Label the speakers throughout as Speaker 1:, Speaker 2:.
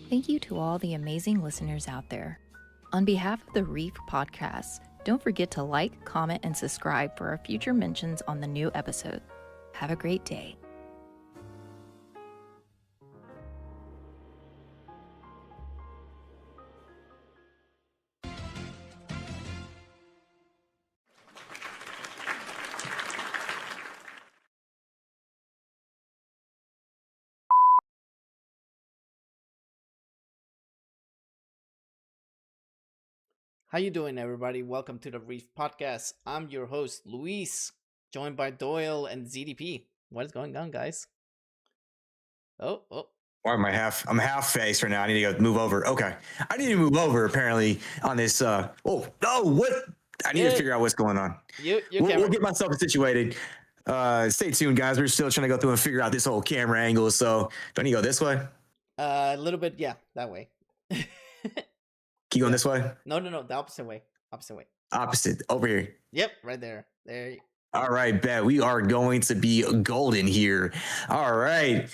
Speaker 1: Thank you to all the amazing listeners out there. On behalf of the Reef Podcast, don't forget to like, comment, and subscribe for our future mentions on the new episode. Have a great day.
Speaker 2: How you doing, everybody? Welcome to the Reef Podcast. I'm your host, Luis, joined by Doyle and ZDP. What is going on, guys? Oh.
Speaker 3: Why am I'm half faced right now. I need to go move over. Okay. I need to move over apparently on this. What? I need to figure out what's going on. We'll get myself situated. Stay tuned, guys. We're still trying to go through and figure out this whole camera angle. So do I need to go this way?
Speaker 2: A little bit. Yeah, that way.
Speaker 3: Keep going this way?
Speaker 2: No, the opposite way.
Speaker 3: Opposite. Over here.
Speaker 2: Yep, right there. There you go.
Speaker 3: All right, bet. We are going to be golden here. All right.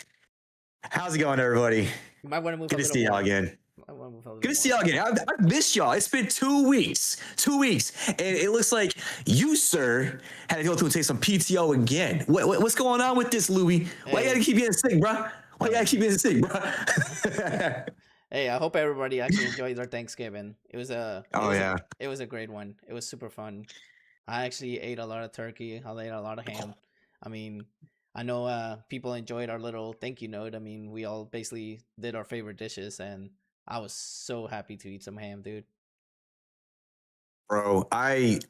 Speaker 3: How's it going, everybody?
Speaker 2: You might want to move.
Speaker 3: Good to see y'all again. Good to see y'all again. I've missed y'all. It's been 2 weeks. 2 weeks. And it looks like you, sir, had to go through and take some PTO again. What's going on with this, Louis? Why you gotta keep getting sick, bro?
Speaker 2: Hey, I hope everybody actually enjoyed their Thanksgiving. It was a great one. It was super fun. I actually ate a lot of turkey. I ate a lot of ham. I mean, I know people enjoyed our little thank you note. I mean, we all basically did our favorite dishes, and I was so happy to eat some ham, dude.
Speaker 3: Bro, I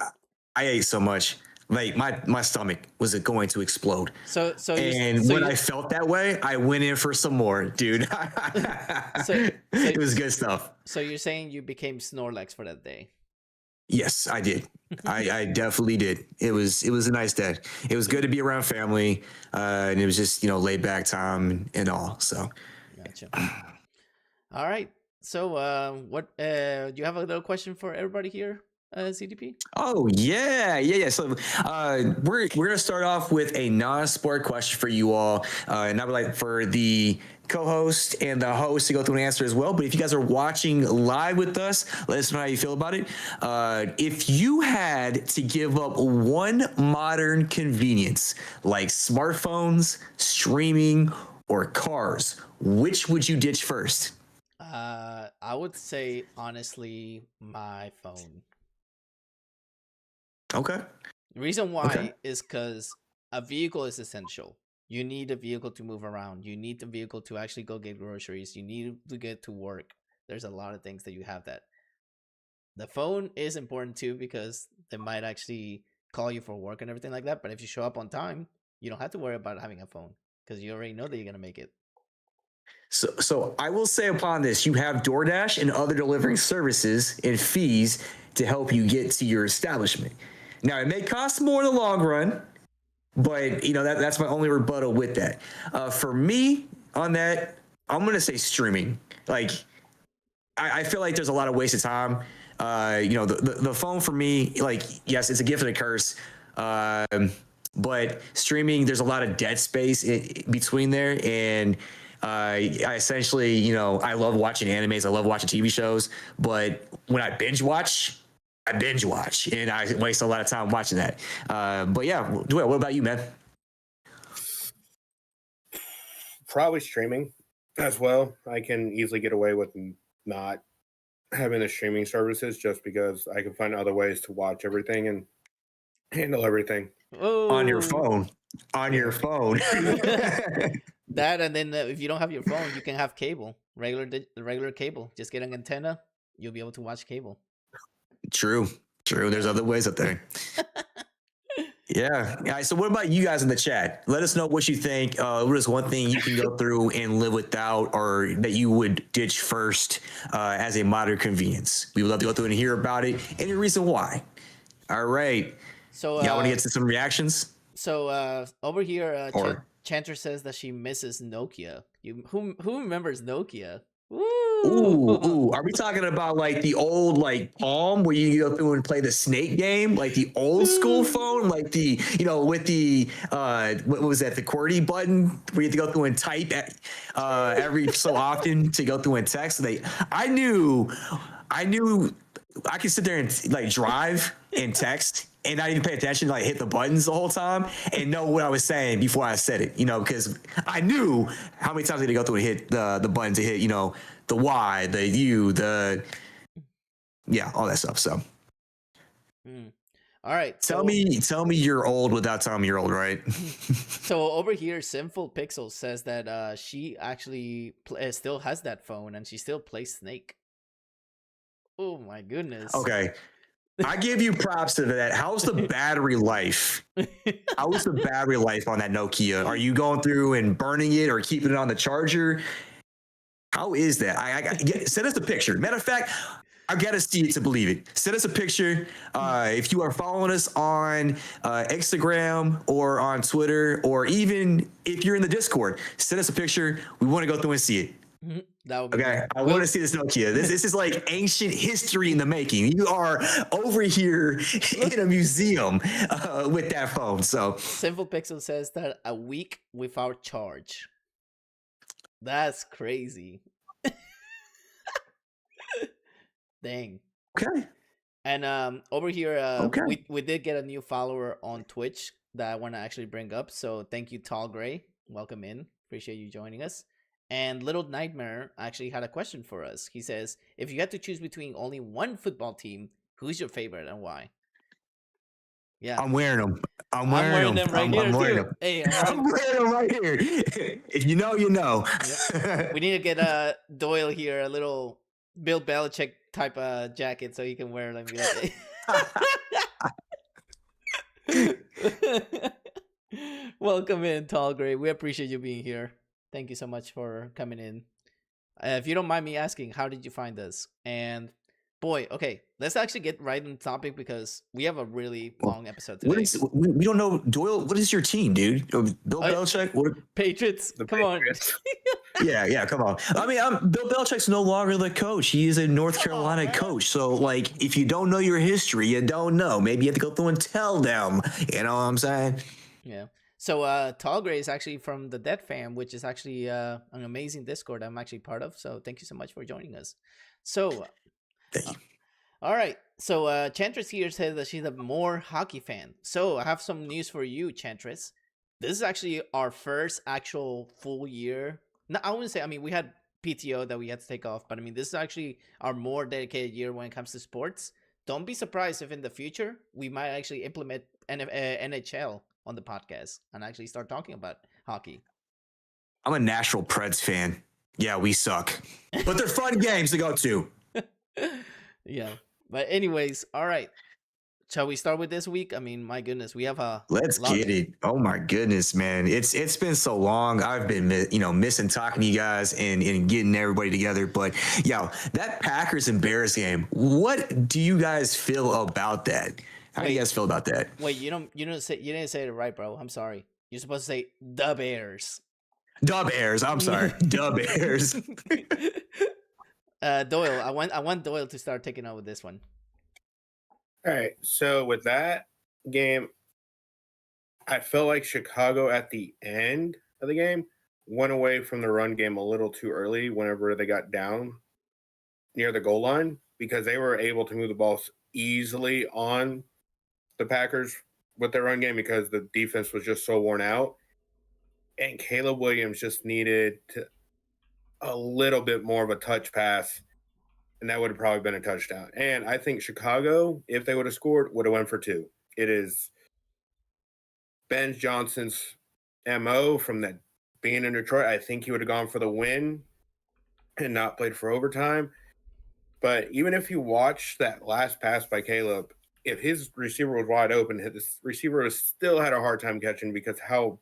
Speaker 3: ate so much. Like my stomach was going to explode. When I felt that way, I went in for some more, dude. It was good stuff.
Speaker 2: So you're saying you became Snorlax for that day?
Speaker 3: Yes, I did. I definitely did. It was a nice day. It was good to be around family, and it was just laid back time and all. So,
Speaker 2: gotcha. All right. So, what do you have another question for everybody here, ZDP?
Speaker 3: Oh yeah. So, we're gonna start off with a non-sport question for you all, and I would like for the co-host and the host to go through an answer as well. But if you guys are watching live with us, let us know how you feel about it. If you had to give up one modern convenience like smartphones, streaming, or cars, which would you ditch first?
Speaker 2: I would say honestly, my phone.
Speaker 3: Okay.
Speaker 2: The reason why is because a vehicle is essential. You need a vehicle to move around. You need the vehicle to actually go get groceries. You need to get to work. There's a lot of things that you have that. The phone is important too because they might actually call you for work and everything like that. But if you show up on time, you don't have to worry about having a phone because you already know that you're going to make it.
Speaker 3: So I will say upon this, you have DoorDash and other delivering services and fees to help you get to your establishment. Now, it may cost more in the long run, but that's my only rebuttal with that. For me on that, I'm going to say streaming. Like, I feel like there's a lot of wasted time. The phone for me, like, yes, it's a gift and a curse. But streaming, there's a lot of dead space between there. And I essentially, I love watching animes. I love watching TV shows. But when I binge watch, and I waste a lot of time watching that. But yeah, Doyle, what about you, man?
Speaker 4: Probably streaming as well. I can easily get away with not having the streaming services just because I can find other ways to watch everything and handle everything.
Speaker 2: Oh.
Speaker 3: On your phone.
Speaker 2: That, and then if you don't have your phone, you can have cable, regular cable. Just get an antenna. You'll be able to watch cable.
Speaker 3: True. There's other ways out there. Yeah. All right, so what about you guys in the chat? Let us know what you think. What is one thing you can go through and live without, or that you would ditch first as a modern convenience? We would love to go through and hear about it. Any reason why? All right.
Speaker 2: So
Speaker 3: y'all want to get to some reactions?
Speaker 2: So over here, Chanter says that she misses Nokia. Who remembers Nokia?
Speaker 3: Ooh. Are we talking about like the old Palm where you go through and play the snake game, like the old school phone, like the with the what was that, the QWERTY button where you have to go through and type every so often to go through and text? I knew I could sit there and drive and text and not even pay attention, hit the buttons the whole time and know what I was saying before I said it, because I knew how many times I had to go through and hit the button to hit, the Y, the U, all that stuff. So,
Speaker 2: all right.
Speaker 3: Tell me you're old without telling me you're old, right?
Speaker 2: So over here, Sinful Pixel says that she actually still has that phone and she still plays Snake. Oh my goodness.
Speaker 3: Okay. I give you props to that. How's the battery life? How is the battery life on that Nokia? Are you going through and burning it or keeping it on the charger? How is that? Send us a picture. Matter of fact, I gotta see it to believe it. Send us a picture. If you are following us on Instagram or on Twitter, or even if you're in the Discord, send us a picture. We want to go through and see it.
Speaker 2: That would be
Speaker 3: okay. I want to see this Nokia. This is like ancient history in the making. You are over here in a museum with that phone. So
Speaker 2: Simple Pixel says that a week without charge. That's crazy. Dang.
Speaker 3: Okay.
Speaker 2: And over here, we did get a new follower on Twitch that I want to actually bring up. So thank you, Tall Gray. Welcome in. Appreciate you joining us. And Little Nightmare actually had a question for us. He says, if you had to choose between only one football team, who's your favorite and why? Yeah,
Speaker 3: I'm wearing them.
Speaker 2: I'm wearing them right here too.
Speaker 3: Them.
Speaker 2: Hey,
Speaker 3: I'm wearing them right here. If you know, you know.
Speaker 2: Yep. We need to get Doyle here a little Bill Belichick type of jacket so he can wear them. Welcome in, Tall Gray. We appreciate you being here. Thank you so much for coming in. If you don't mind me asking, how did you find us? And boy, okay, let's actually get right on the topic because we have a really long episode today.
Speaker 3: We don't know, Doyle. What is your team, dude? Bill Belichick? What?
Speaker 2: Patriots. Come Patriots.
Speaker 3: On. yeah, come on. I mean, Bill Belichick's no longer the coach. He is a North Carolina coach. So, like, if you don't know your history, you don't know. Maybe you have to go through and tell them. You know what I'm saying?
Speaker 2: Yeah. So, Tall Gray is actually from the Dead Fam, which is actually an amazing Discord I'm actually part of. So, thank you so much for joining us. So, all right. So, Chantress here says that she's a more hockey fan. So, I have some news for you, Chantress. This is actually our first actual full year. No, I wouldn't say, I mean, we had PTO that we had to take off, but I mean, this is actually our more dedicated year when it comes to sports. Don't be surprised if in the future we might actually implement NHL on the podcast and actually start talking about hockey.
Speaker 3: I'm a Nashville Preds fan. Yeah, we suck, but they're fun games to go to.
Speaker 2: Yeah, but anyways, all right. Shall we start with this week? I mean, my goodness, we have a
Speaker 3: let's get it. Oh my goodness, man, it's been so long. I've been missing talking to you guys and getting everybody together. But yeah, that Packers and Bears game. What do you guys feel about that? How do you guys feel about that?
Speaker 2: Wait, you didn't say it right, bro. I'm sorry. You're supposed to say the Bears.
Speaker 3: The Bears. I'm sorry, the Bears.
Speaker 2: Doyle, I want Doyle to start taking over this one.
Speaker 4: All right. So with that game, I felt like Chicago at the end of the game went away from the run game a little too early whenever they got down near the goal line because they were able to move the ball easily on the Packers with their run game because the defense was just so worn out. And Caleb Williams just needed a little bit more of a touch pass, and that would have probably been a touchdown. And I think Chicago, if they would have scored, would have went for 2. It is Ben Johnson's MO from that being in Detroit. I think he would have gone for the win and not played for overtime. But even if you watch that last pass by Caleb, if his receiver was wide open, his receiver still had a hard time catching because how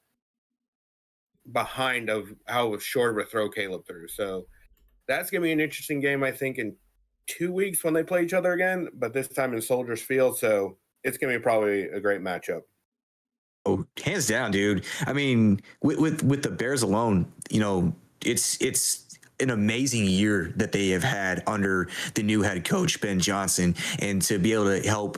Speaker 4: behind of how short of a throw Caleb threw. So that's going to be an interesting game, I think, in 2 weeks when they play each other again, but this time in Soldiers Field. So it's going to be probably a great matchup.
Speaker 3: Oh, hands down, dude. I mean, with the Bears alone, it's an amazing year that they have had under the new head coach, Ben Johnson, and to be able to help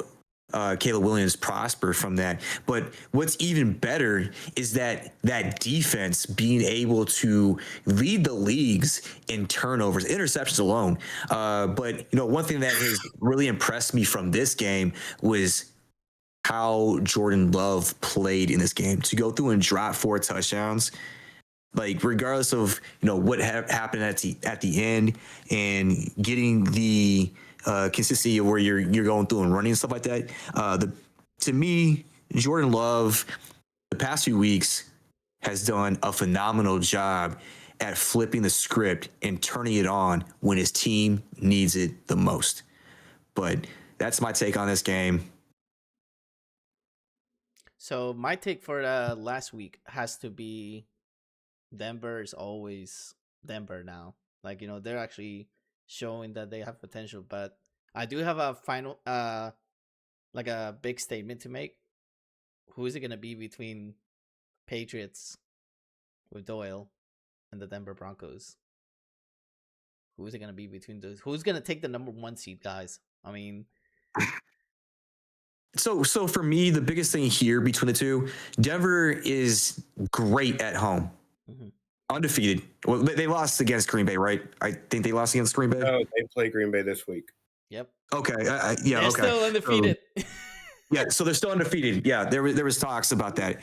Speaker 3: Caleb Williams prosper from that. But what's even better is that defense being able to lead the leagues in turnovers, interceptions alone. But one thing that has really impressed me from this game was how Jordan Love played in this game to go through and drop 4 touchdowns. Like regardless of what happened at the end and getting the consistency of where you're going through and running and stuff like that. To me, Jordan Love, the past few weeks, has done a phenomenal job at flipping the script and turning it on when his team needs it the most. But that's my take on this game.
Speaker 2: So my take for last week has to be Denver is always Denver now. Like, they're actually showing that they have potential, but I do have a final like a big statement to make. Who is it going to be between Patriots with Doyle and the Denver Broncos? Who is it going to be between those? Who's going to take the number 1 seed, guys? I mean,
Speaker 3: so for me, the biggest thing here between the two, Denver is great at home. Mm-hmm. Undefeated. Well, they lost against Green Bay, right? I think they lost against Green Bay.
Speaker 4: No, they play Green Bay this week.
Speaker 2: Yep.
Speaker 3: Okay.
Speaker 2: They're still undefeated.
Speaker 3: So they're still undefeated. Yeah, there was talks about that.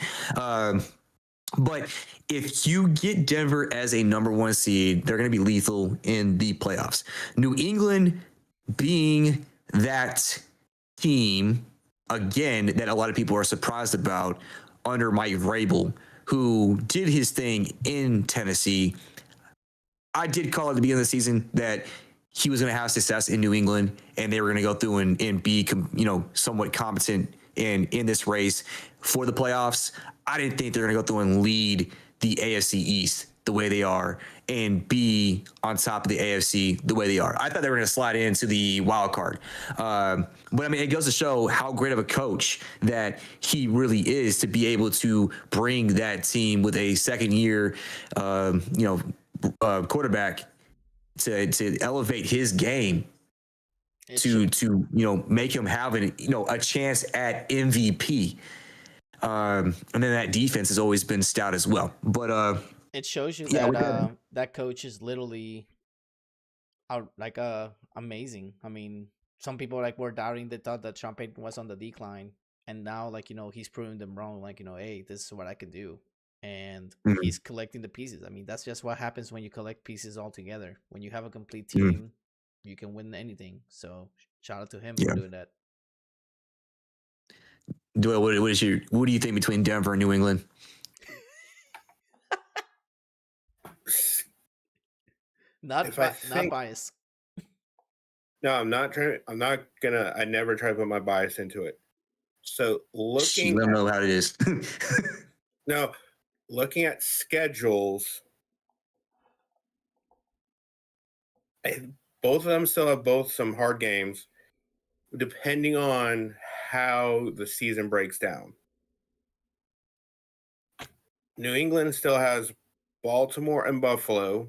Speaker 3: But if you get Denver as a number 1 seed, they're going to be lethal in the playoffs. New England being that team, again, that a lot of people are surprised about under Mike Vrabel, who did his thing in Tennessee. I did call at the beginning of the season that he was going to have success in New England and they were going to go through and be, somewhat competent in this race for the playoffs. I didn't think they're going to go through and lead the AFC East the way they are and be on top of the AFC the way they are. I thought they were going to slide into the wild card. But I mean, it goes to show how great of a coach that he really is to be able to bring that team with a second year, quarterback to elevate his game to make him have a chance at MVP. And then that defense has always been stout as well. But
Speaker 2: it shows you that that coach is literally amazing. I mean, some people were doubting. They thought that Sean Payton was on the decline, and now he's proving them wrong. Hey, this is what I can do, and he's collecting the pieces. I mean, that's just what happens when you collect pieces all together. When you have a complete team, you can win anything. So shout out to him for doing that.
Speaker 3: Doyle, what do you think between Denver and New England?
Speaker 2: Not biased.
Speaker 4: No, I'm not trying. I never try to put my bias into it. So looking,
Speaker 3: I don't know how it is.
Speaker 4: No, looking at schedules, both of them still have some hard games, depending on how the season breaks down. New England still has Baltimore and Buffalo.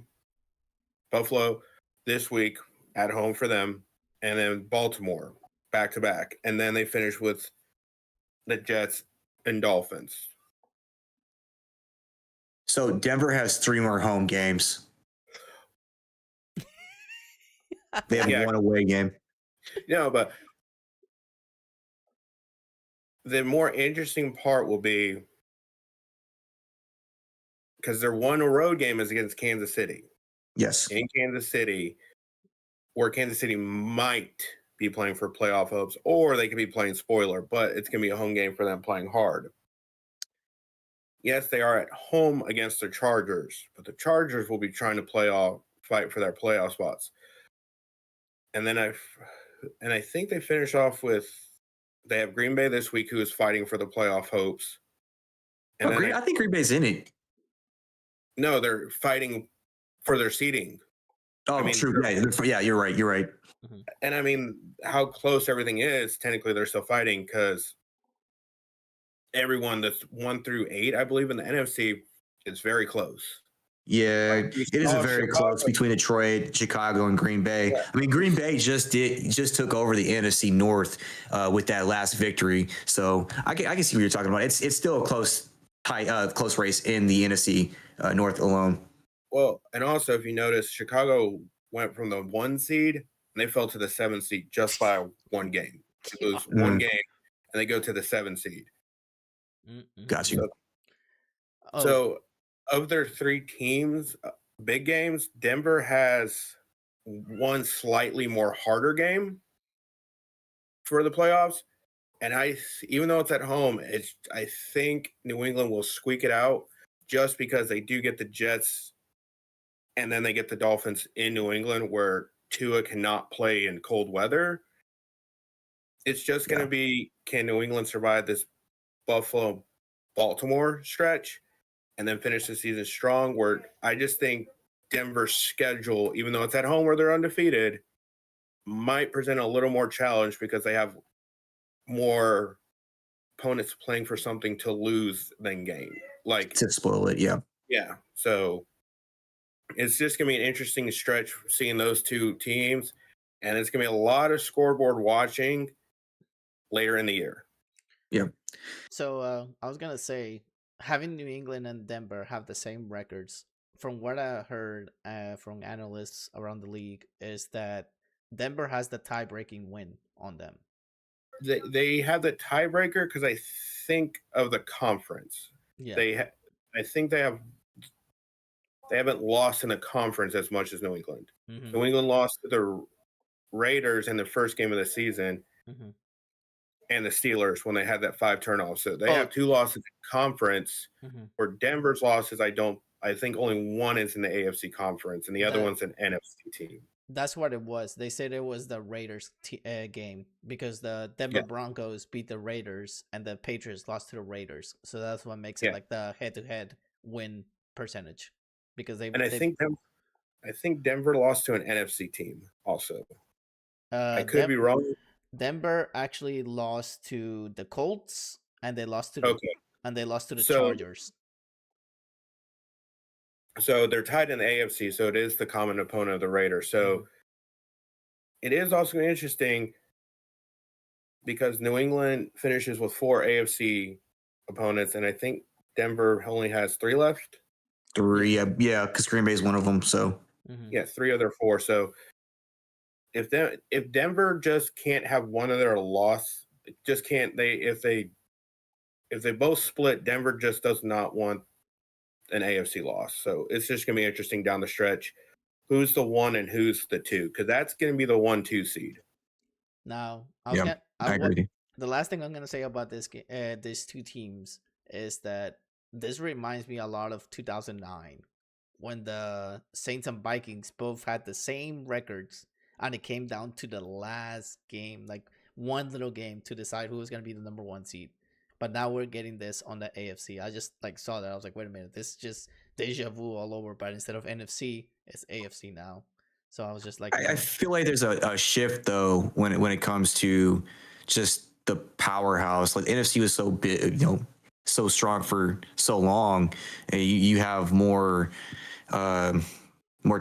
Speaker 4: Buffalo this week at home for them, and then Baltimore back to back. And then they finish with the Jets and Dolphins.
Speaker 3: So Denver has 3 more home games. They have one away game.
Speaker 4: No, but the more interesting part will be because their one road game is against Kansas City.
Speaker 3: Yes.
Speaker 4: In Kansas City, where Kansas City might be playing for playoff hopes, or they could be playing spoiler, but it's going to be a home game for them playing hard. Yes, they are at home against the Chargers, but the Chargers will be trying to fight for their playoff spots. And then I think they finish off with, they have Green Bay this week, who is fighting for the playoff hopes. And
Speaker 3: I think Green Bay's in it.
Speaker 4: No, they're fighting for their seeding.
Speaker 3: Oh, true. Yeah, you're right.
Speaker 4: Mm-hmm. And I mean, how close everything is, technically they're still fighting because everyone that's 1 through 8, I believe, in the NFC is very close.
Speaker 3: Yeah, it is very close between Detroit, Chicago, and Green Bay. Yeah. I mean, Green Bay just took over the NFC North with that last victory. So I can see what you're talking about. It's still a close race in the NFC North alone.
Speaker 4: Well, and also if you notice, Chicago went from the 1 seed and they fell to the 7 seed just by 1 game. It was 1 game, and they go to the 7 seed.
Speaker 3: Got you.
Speaker 4: So of their 3 teams, big games, Denver has 1 slightly more harder game for the playoffs. And even though it's at home, I think New England will squeak it out just because they do get the Jets and then they get the Dolphins in New England, where Tua cannot play in cold weather. It's just going to be, can New England survive this Buffalo-Baltimore stretch and then finish the season strong? Where I just think Denver's schedule, even though it's at home where they're undefeated, might present a little more challenge because they have more opponents playing for something to lose than gain. Like
Speaker 3: to spoil it, yeah.
Speaker 4: Yeah. So it's just going to be an interesting stretch seeing those 2 teams, and it's going to be a lot of scoreboard watching later in the year.
Speaker 3: Yeah.
Speaker 2: So I was going to say, having New England and Denver have the same records, from what I heard from analysts around the league, is that Denver has the tie-breaking win on them.
Speaker 4: They have the tiebreaker because I think of the conference. Yeah. I think they haven't lost in the conference as much as New England. Mm-hmm. New England lost to the Raiders in the first game of the season, and the Steelers when they had that 5 turnovers. So they have 2 losses in conference, where Denver's losses, I think only 1 is in the AFC conference, and the other one's an NFC team.
Speaker 2: That's what it was. They said it was the Raiders game because the Denver Broncos beat the Raiders and the Patriots lost to the Raiders. So that's what makes it like the head-to-head win percentage. because
Speaker 4: I think Denver lost to an NFC team also. I could be wrong.
Speaker 2: Denver actually lost to the Colts, and they lost to the Chargers.
Speaker 4: So they're tied in the AFC, so it is the common opponent of the Raiders. So it is also interesting because New England finishes with 4 AFC opponents, and I think Denver only has 3 left.
Speaker 3: 3, yeah, because Green Bay is one of them. So
Speaker 4: yeah, 3 of their 4. So if Denver just can't have one of their loss, just can't if they both split, Denver just does not want an AFC loss. So it's just gonna be interesting down the stretch. Who's the 1 and who's the 2? Because that's gonna be the 1-2 seed.
Speaker 2: Now,
Speaker 3: I agree.
Speaker 2: The last thing I'm gonna say about these two teams is that this reminds me a lot of 2009 when the Saints and Vikings both had the same records, and it came down to the last game, like one little game to decide who was gonna be the number 1 seed. But now we're getting this on the AFC. I just saw that. I was like, wait a minute, this is just deja vu all over. But instead of NFC, it's AFC now. So I was just like,
Speaker 3: I feel like there's a shift though when it comes to just the powerhouse. Like NFC was so big, so strong for so long. And you have more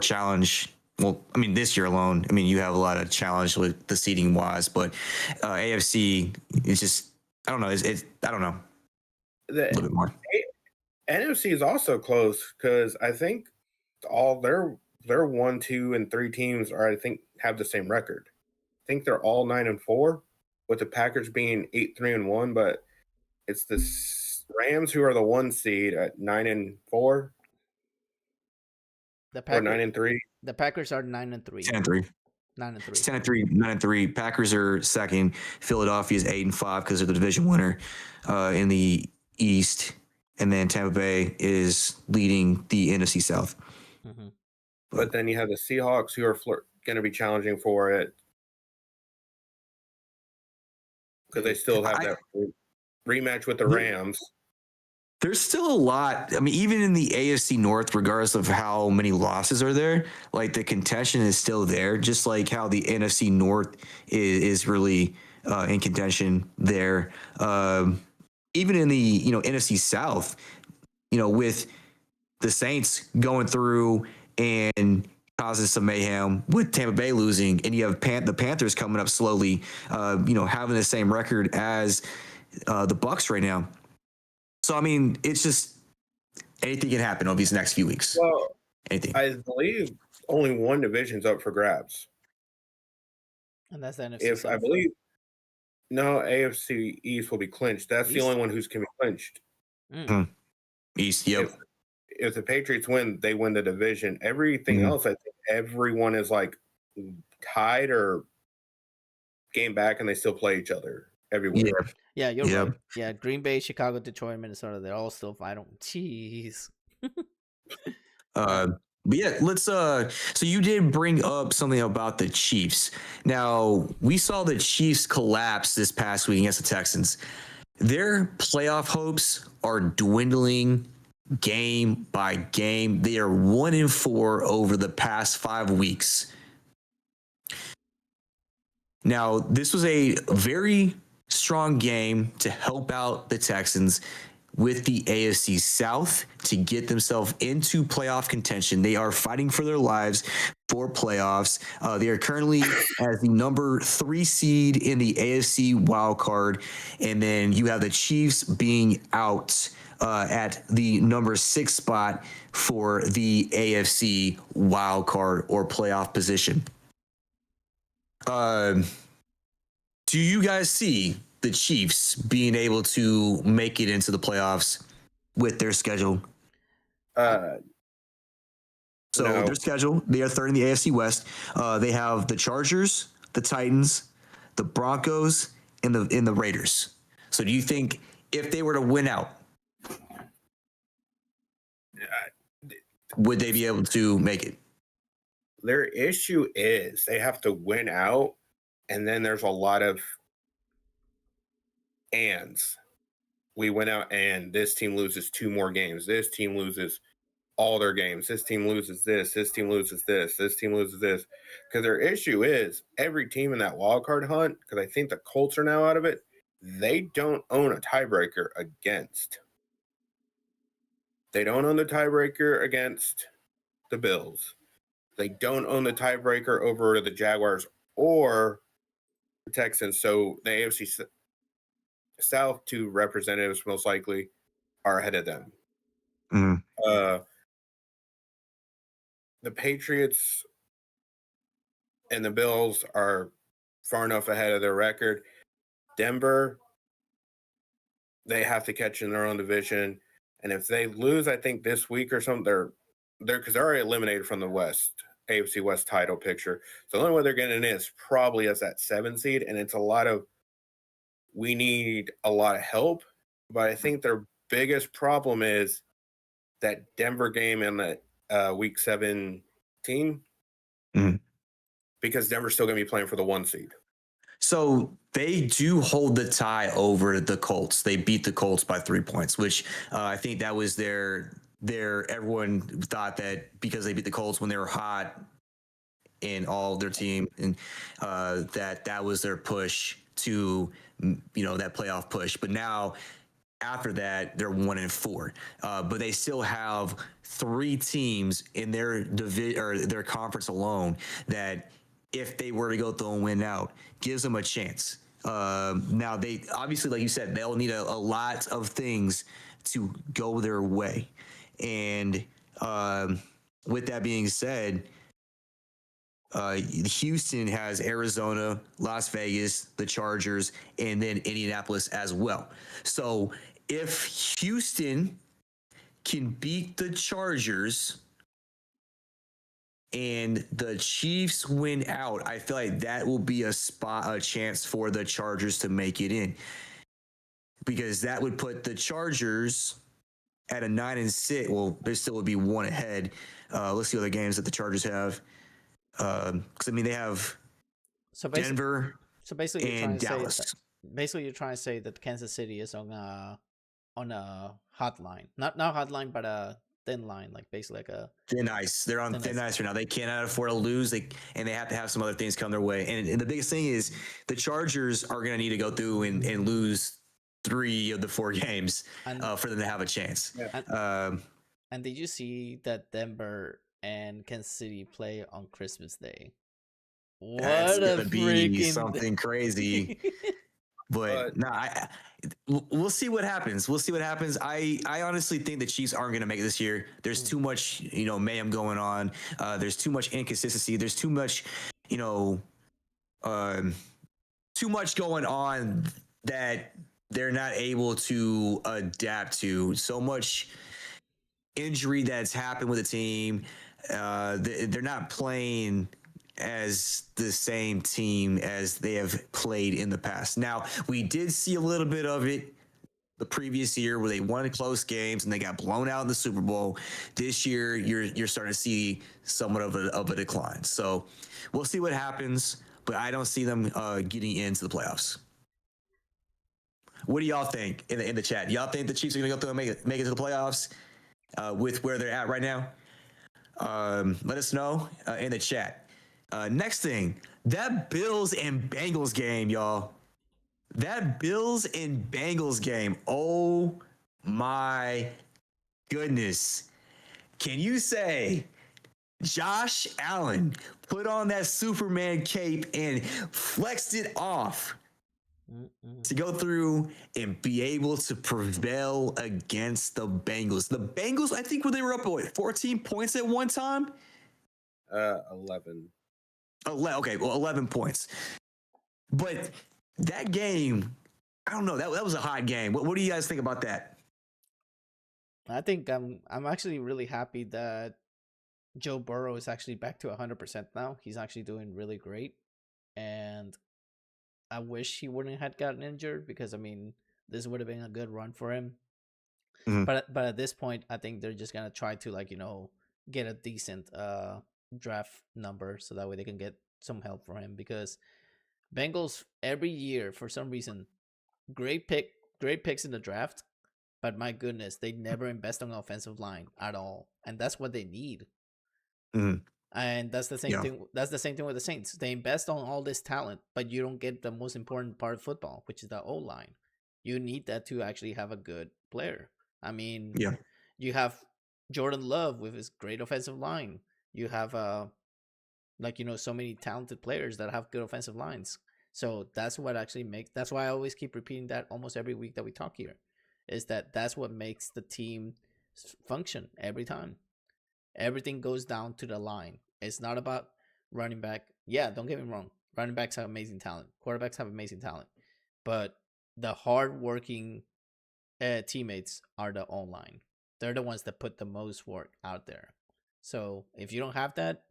Speaker 3: challenge. Well, I mean, this year alone, you have a lot of challenge with the seeding wise, but AFC is just, I don't know. I don't know.
Speaker 4: A little bit more. NFC is also close because I think all their 1, 2, and 3 teams have the same record. I think they're all 9-4, with the Packers being 8-3-1. But it's the Rams who are the 1 seed at 9-4.
Speaker 2: The Packers,
Speaker 4: or 9-3.
Speaker 2: The Packers are 9-3.
Speaker 3: 10-3.
Speaker 2: 9-3.
Speaker 3: It's 10-3, 9-3. Packers are second. Philadelphia is 8-5 because they're the division winner in the East, and then Tampa Bay is leading the NFC South.
Speaker 2: Mm-hmm.
Speaker 4: But then you have the Seahawks who are going to be challenging for it because they still have that rematch with the Rams.
Speaker 3: There's still a lot. Even in the AFC North, regardless of how many losses are there, like the contention is still there, just like how the NFC North is really in contention there. Even in the NFC South, with the Saints going through and causes some mayhem with Tampa Bay losing, and you have the Panthers coming up slowly, having the same record as the Bucs right now. So, it's just anything can happen over these next few weeks.
Speaker 4: Well,
Speaker 3: anything.
Speaker 4: I believe only one division's up for grabs.
Speaker 2: And that's the NFC South.
Speaker 4: I believe, no, AFC East will be clinched. That's the only one who's can be clinched.
Speaker 3: East, yep.
Speaker 4: If the Patriots win, they win the division. Everything else, I think everyone is like tied or game back, and they still play each other everywhere.
Speaker 2: Yeah, you're right. Yeah, Green Bay, Chicago, Detroit, Minnesota, they're all still fighting. Jeez.
Speaker 3: But yeah, let's so you did bring up something about the Chiefs. Now, we saw the Chiefs collapse this past week against the Texans. Their playoff hopes are dwindling game by game. They are 1-4 over the past 5 weeks. Now, this was a very strong game to help out the Texans with the AFC South to get themselves into playoff contention. They are fighting for their lives for playoffs. They are currently as the number 3 seed in the AFC wild card. And then you have the Chiefs being out at the number 6 spot for the AFC wild card or playoff position. Do you guys see the Chiefs being able to make it into the playoffs with their schedule?
Speaker 4: No.
Speaker 3: Their schedule, they are third in the AFC West. They have the Chargers, the Titans, the Broncos, and the Raiders. So do you think if they were to win out, would they be able to make it?
Speaker 4: Their issue is they have to win out, and then there's a lot of ands. We went out and this team loses 2 more games. This team loses all their games. This team loses this. This team loses this. This team loses this. Because their issue is every team in that wild card hunt, because I think the Colts are now out of it, they don't own a tiebreaker against. They don't own the tiebreaker against the Bills. They don't own the tiebreaker over the Jaguars or the Texans. So the AFC South, two representatives most likely are ahead of them.
Speaker 3: Mm-hmm.
Speaker 4: The Patriots and the Bills are far enough ahead of their record. Denver, they have to catch in their own division. And if they lose, I think this week or something, they're because they're already eliminated from the West, AFC West title picture. So the only way they're getting in is probably as that 7 seed. And it's we need a lot of help. But I think their biggest problem is that Denver game in the week 17.
Speaker 3: Mm-hmm.
Speaker 4: Because Denver's still going to be playing for the 1 seed.
Speaker 3: So they do hold the tie over the Colts. They beat the Colts by 3 points, which I think that was their everyone thought that because they beat the Colts when they were hot in all their team, and that was their push to, that playoff push. But now after that, they're 1-4, but they still have 3 teams in their division or their conference alone that, if they were to go through and win out, gives them a chance. Now, they obviously, like you said, they'll need a lot of things to go their way. And with that being said, Houston has Arizona, Las Vegas, the Chargers, and then Indianapolis as well. So if Houston can beat the Chargers and the Chiefs win out, I feel like that will be a chance for the Chargers to make it in, because that would put the Chargers at a 9-6. Well, there still would be 1 ahead. Let's see other games that the Chargers have. Because they have Denver.
Speaker 2: So basically,
Speaker 3: and Dallas.
Speaker 2: You're trying to say that Kansas City is on a hotline, not hotline, but a thin line, like basically like a
Speaker 3: thin ice. They're on thin ice right now. They cannot afford to lose. And they have to have some other things come their way. And the biggest thing is the Chargers are going to need to go through and lose 3 of the 4 games for them to have a chance.
Speaker 2: Yeah. And did you see that Denver and Kansas City play on Christmas Day?
Speaker 3: That's gonna be something crazy. But we'll see what happens. I honestly think the Chiefs aren't going to make it this year. There's too much, mayhem going on. There's too much inconsistency. There's too much, too much going on that they're not able to adapt to. So much injury that's happened with the team. They're not playing as the same team as they have played in the past. Now, we did see a little bit of it the previous year where they won close games and they got blown out in the Super Bowl. This year, you're starting to see somewhat of a decline. So we'll see what happens, but I don't see them getting into the playoffs. What do y'all think in the chat? Y'all think the Chiefs are going to go through and make it to the playoffs with where they're at right now? Let us know in the chat. Next thing, that Bills and Bengals game, y'all. That Bills and Bengals game. Oh my goodness. Can you say Josh Allen put on that Superman cape and flexed it off to go through and be able to prevail against the Bengals? The Bengals, I think, they were up 14 points at one time?
Speaker 4: 11.
Speaker 3: Okay, well, 11 points. But that game, I don't know. That was a hot game. What do you guys think about that?
Speaker 2: I think I'm actually really happy that Joe Burrow is actually back to 100% now. He's actually doing really great. And I wish he wouldn't have gotten injured, because, this would have been a good run for him. Mm-hmm. But at this point, I think they're just going to try to, get a decent draft number so that way they can get some help for him, because Bengals every year, for some reason, great picks in the draft, but my goodness, they never invest on offensive line at all, and that's what they need.
Speaker 3: Mm-hmm.
Speaker 2: And that's the same thing. That's the same thing with the Saints. They invest on all this talent, but you don't get the most important part of football, which is the O-line. You need that to actually have a good player. I mean, you have Jordan Love with his great offensive line. You have so many talented players that have good offensive lines. So that's what actually makes. That's why I always keep repeating that almost every week that we talk here, is that's what makes the team function every time. Everything goes down to the line. It's not about running back. Yeah, don't get me wrong. Running backs have amazing talent. Quarterbacks have amazing talent. But the hard-working teammates are the O-line. They're the ones that put the most work out there. So if you don't have that,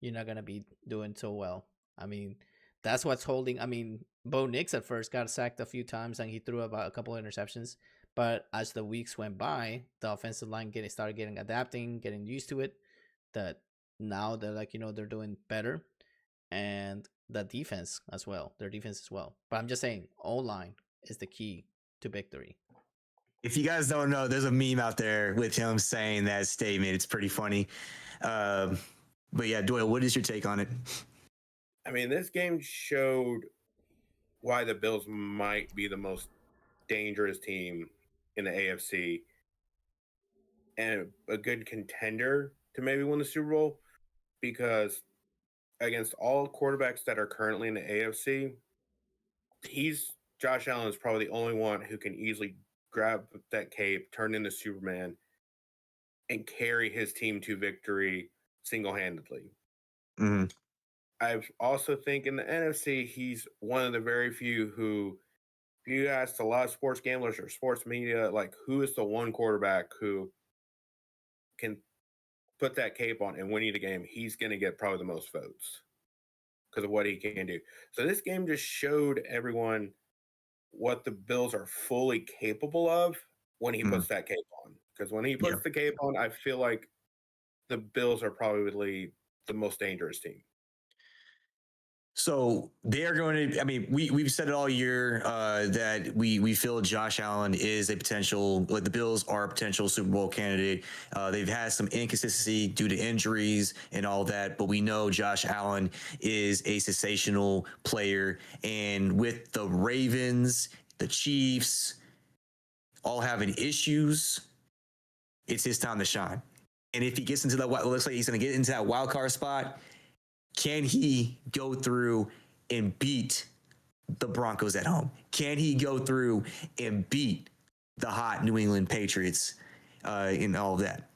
Speaker 2: you're not going to be doing so well. I mean, that's what's holding. I mean, Bo Nix at first got sacked a few times and he threw about a couple of interceptions. But as the weeks went by, the offensive line started adapting, getting used to it. That now they're they're doing better, and the defense as well. Their defense as well. But I'm just saying, O-line is the key to victory.
Speaker 3: If you guys don't know, there's a meme out there with him saying that statement. It's pretty funny. But yeah, Doyle, what is your take on it?
Speaker 4: I mean, this game showed why the Bills might be the most dangerous team in the AFC and a good contender to maybe win the Super Bowl, because against all quarterbacks that are currently in the AFC, Josh Allen is probably the only one who can easily grab that cape, turn into Superman, and carry his team to victory single-handedly.
Speaker 3: Mm-hmm.
Speaker 4: I also think in the NFC, he's one of the very few who, if you ask a lot of sports gamblers or sports media, like, who is the one quarterback who can put that cape on and win you the game, he's going to get probably the most votes because of what he can do. So this game just showed everyone what the Bills are fully capable of when he puts that cape on. Because when he puts the cape on, I feel like the Bills are probably the most dangerous team.
Speaker 3: So they are going to, I mean, we've said it all year that we feel Josh Allen is a potential, like the Bills are a potential Super Bowl candidate. They've had some inconsistency due to injuries and all that, but we know Josh Allen is a sensational player. And with the Ravens, the Chiefs all having issues, it's his time to shine. And if he gets into looks like he's going to get into that wild card spot, can he go through and beat the Broncos at home? Can he go through and beat the hot New England Patriots in all of that?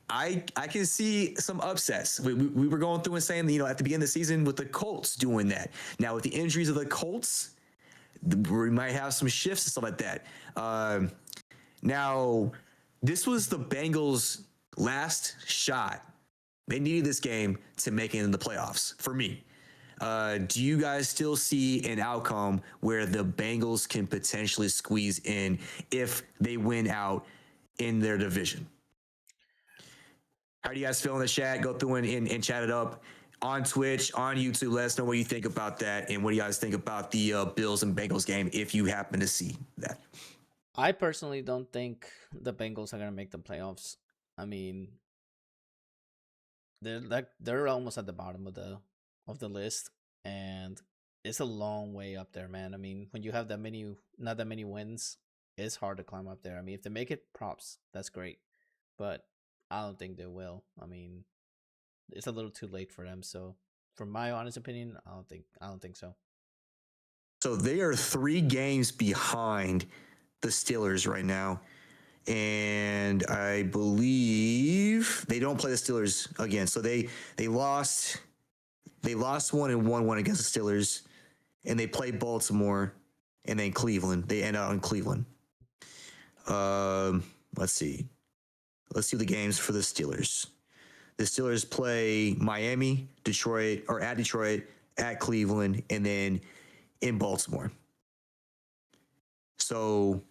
Speaker 3: I can see some upsets. We were going through and saying, at the beginning of the season with the Colts doing that. Now with the injuries of the Colts, we might have some shifts and stuff like that. Now, this was the Bengals' last shot. They needed this game to make it in the playoffs, for me. Do you guys still see an outcome where the Bengals can potentially squeeze in if they win out in their division? How do you guys feel in the chat? Go through and chat it up on Twitch, on YouTube. Let us know what you think about that, and what do you guys think about the Bills and Bengals game if you happen to see that.
Speaker 2: I personally don't think the Bengals are going to make the playoffs. I mean, they're almost at the bottom of the list, and it's a long way up there, man. I mean, when you have not that many wins, it's hard to climb up there. I mean, if they make it, props, that's great, but I don't think they will. I mean, it's a little too late for them. So, from my honest opinion, I don't think so.
Speaker 3: So they are 3 games behind the Steelers right now. And I believe they don't play the Steelers again. So they lost one and won one against the Steelers, and they play Baltimore and then Cleveland. They end out in Cleveland. Let's see the games for the Steelers. The Steelers play Miami, Detroit, at Cleveland, and then in Baltimore. So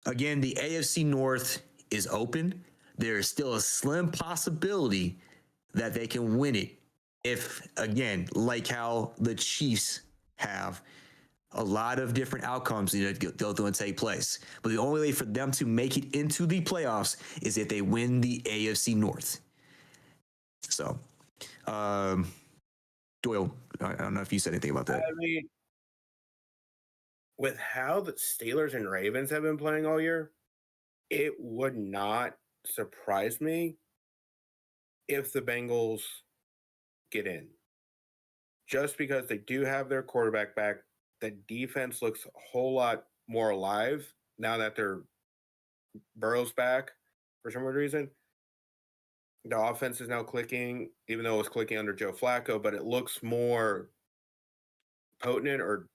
Speaker 3: again, the AFC North is open. There is still a slim possibility that they can win it if, again, like how the Chiefs have, A lot of different outcomes need to go through and take place. But the only way for them to make it into the playoffs is if they win the AFC North. So, Doyle, I don't know if you said anything about that.
Speaker 4: I mean, with how the Steelers and Ravens have been playing all year, it would not surprise me if the Bengals get in. Just because they do have their quarterback back, the defense looks a whole lot more alive now that their Burrow's back for some weird reason. The offense is now clicking, even though it was clicking under Joe Flacco, but it looks more potent, or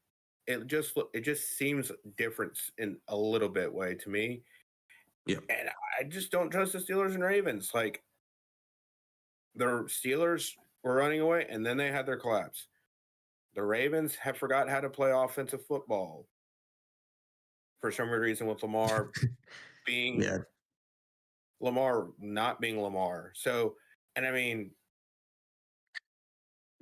Speaker 4: it just seems different in a little bit way to me.
Speaker 3: Yeah.
Speaker 4: And I just don't trust the Steelers and Ravens. Like, the Steelers were running away, and then they had their collapse. The Ravens have forgot how to play offensive football for some reason, with Lamar being Lamar not being Lamar. So, and I mean,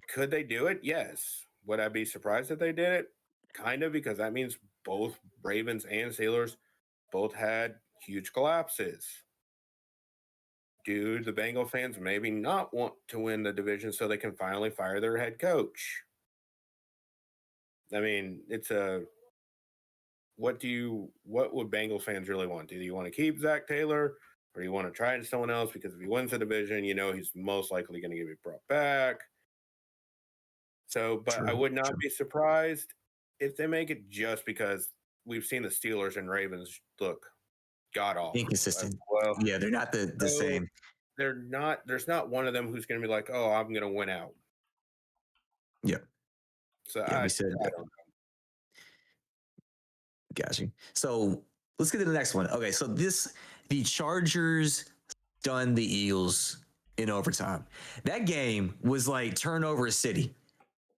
Speaker 4: could they do it? Yes. Would I be surprised if they did it? Kind of, because that means both Ravens and Steelers both had huge collapses. Do the Bengal fans maybe not want to win the division so they can finally fire their head coach? I mean, it's a what would Bengals fans really want? Do you want to keep Zach Taylor, or do you want to try someone else? Because if he wins the division, he's most likely going to get brought back. So, but I would not be surprised if they make it, just because we've seen the Steelers and Ravens look god awful.
Speaker 3: Inconsistent. Well, yeah, they're not the same.
Speaker 4: They're not. There's not one of them who's going to be like, oh, I'm going to win out.
Speaker 3: Yeah.
Speaker 4: So
Speaker 3: yeah, we said
Speaker 4: I don't know.
Speaker 3: Got you. So let's get to the next one. Okay, so the Chargers stunned the Eagles in overtime. That game was like turnover city.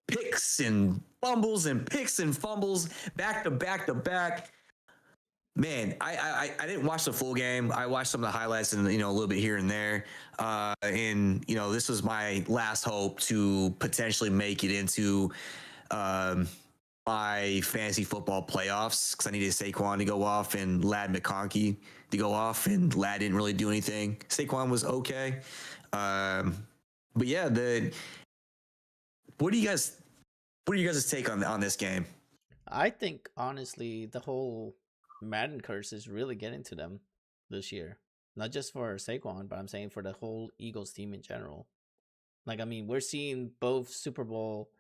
Speaker 3: Picks and fumbles and picks and fumbles back to back to back. Man, I didn't watch the full game. I watched some of the highlights and a little bit here and there. And this was my last hope to potentially make it into my fantasy football playoffs, because I needed Saquon to go off and Ladd McConkey to go off, and Ladd didn't really do anything. Saquon was okay. But yeah, what do you guys take on this game?
Speaker 2: I think honestly the whole Madden curse is really getting to them this year. Not just for Saquon, but I'm saying for the whole Eagles team in general. Like, I mean, we're seeing both Super Bowl,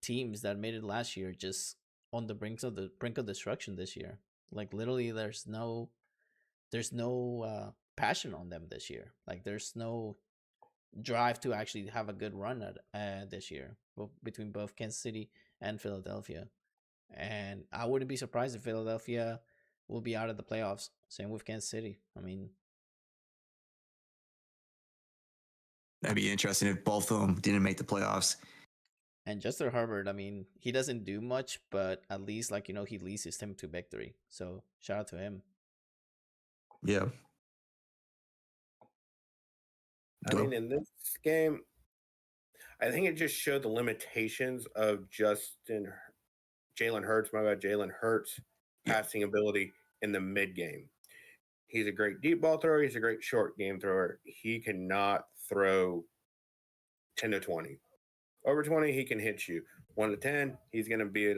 Speaker 2: teams that made it last year just on the brink of destruction this year. Like, literally, there's no passion on them this year. Like, there's no drive to actually have a good run at this year, between both Kansas City and Philadelphia. And I wouldn't be surprised if Philadelphia will be out of the playoffs. Same with Kansas City. I mean,
Speaker 3: that'd be interesting if both of them didn't make the playoffs.
Speaker 2: And Justin Herbert, I mean, he doesn't do much, but at least, he leads his team to victory. So shout out to him.
Speaker 3: Yeah.
Speaker 4: I mean, in this game, I think it just showed the limitations of Jalen Hurts' passing ability in the mid game. He's a great deep ball thrower. He's a great short game thrower. He cannot throw 10 to 20. Over 20, he can hit you. 1 to 10, he's going to be a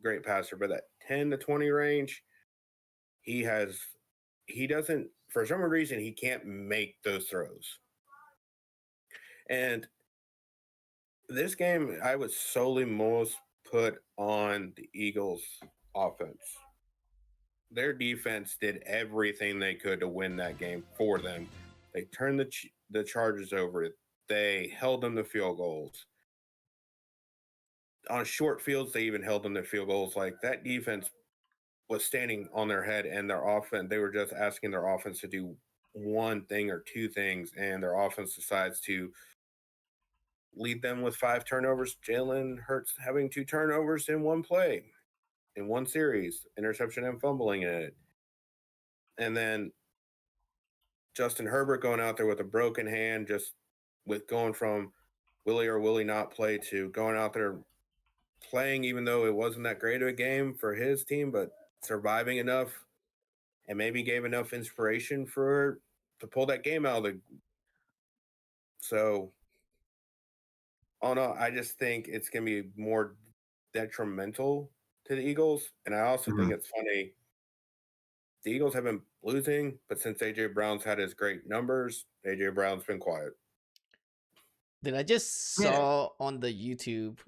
Speaker 4: great passer. But that 10 to 20 range, he doesn't, for some reason, he can't make those throws. And this game, I was solely most put on the Eagles' offense. Their defense did everything they could to win that game for them. They turned the Chargers over. They held them to field goals. On short fields, they even held them to field goals. Like, that defense was standing on their head, and their offense, they were just asking their offense to do one thing or two things, and their offense decides to lead them with 5 turnovers. Jalen Hurts having 2 turnovers in one play, in one series, interception and fumbling it. And then Justin Herbert going out there with a broken hand, just with going from Willie or Willie not play to going out there playing, even though it wasn't that great of a game for his team, but surviving enough and maybe gave enough inspiration to pull that game out of the. So, oh no, I just think it's going to be more detrimental to the Eagles. And I also think it's funny. The Eagles have been losing, but since AJ Brown's had his great numbers, AJ Brown's been quiet.
Speaker 2: Did I just saw on the YouTube?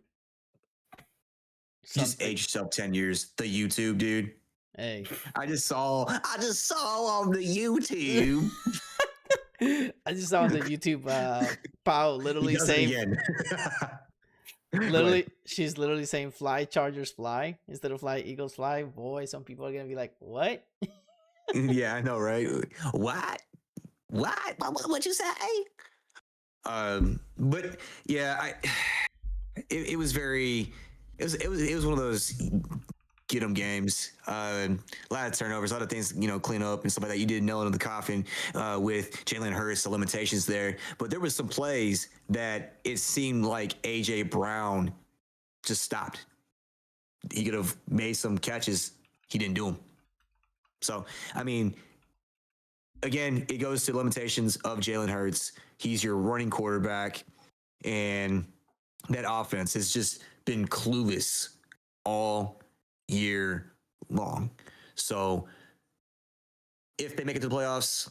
Speaker 3: Just age yourself 10 years. The YouTube, dude.
Speaker 2: Hey,
Speaker 3: I just saw on the YouTube.
Speaker 2: I just saw on the YouTube. Pau literally saying, she's literally saying "Fly Chargers fly" instead of "Fly Eagles fly." Boy, some people are gonna be like, "What?"
Speaker 3: Yeah, I know, right? What? What'd you say? But yeah, it was very. It was one of those get 'em games. A lot of turnovers, a lot of things, clean up and stuff like that. You didn't nail it in the coffin with Jalen Hurts, the limitations there. But there was some plays that it seemed like AJ Brown just stopped. He could have made some catches. He didn't do them. So, I mean, again, it goes to limitations of Jalen Hurts. He's your running quarterback, and that offense has just been clueless all year long. So if they make it to the playoffs,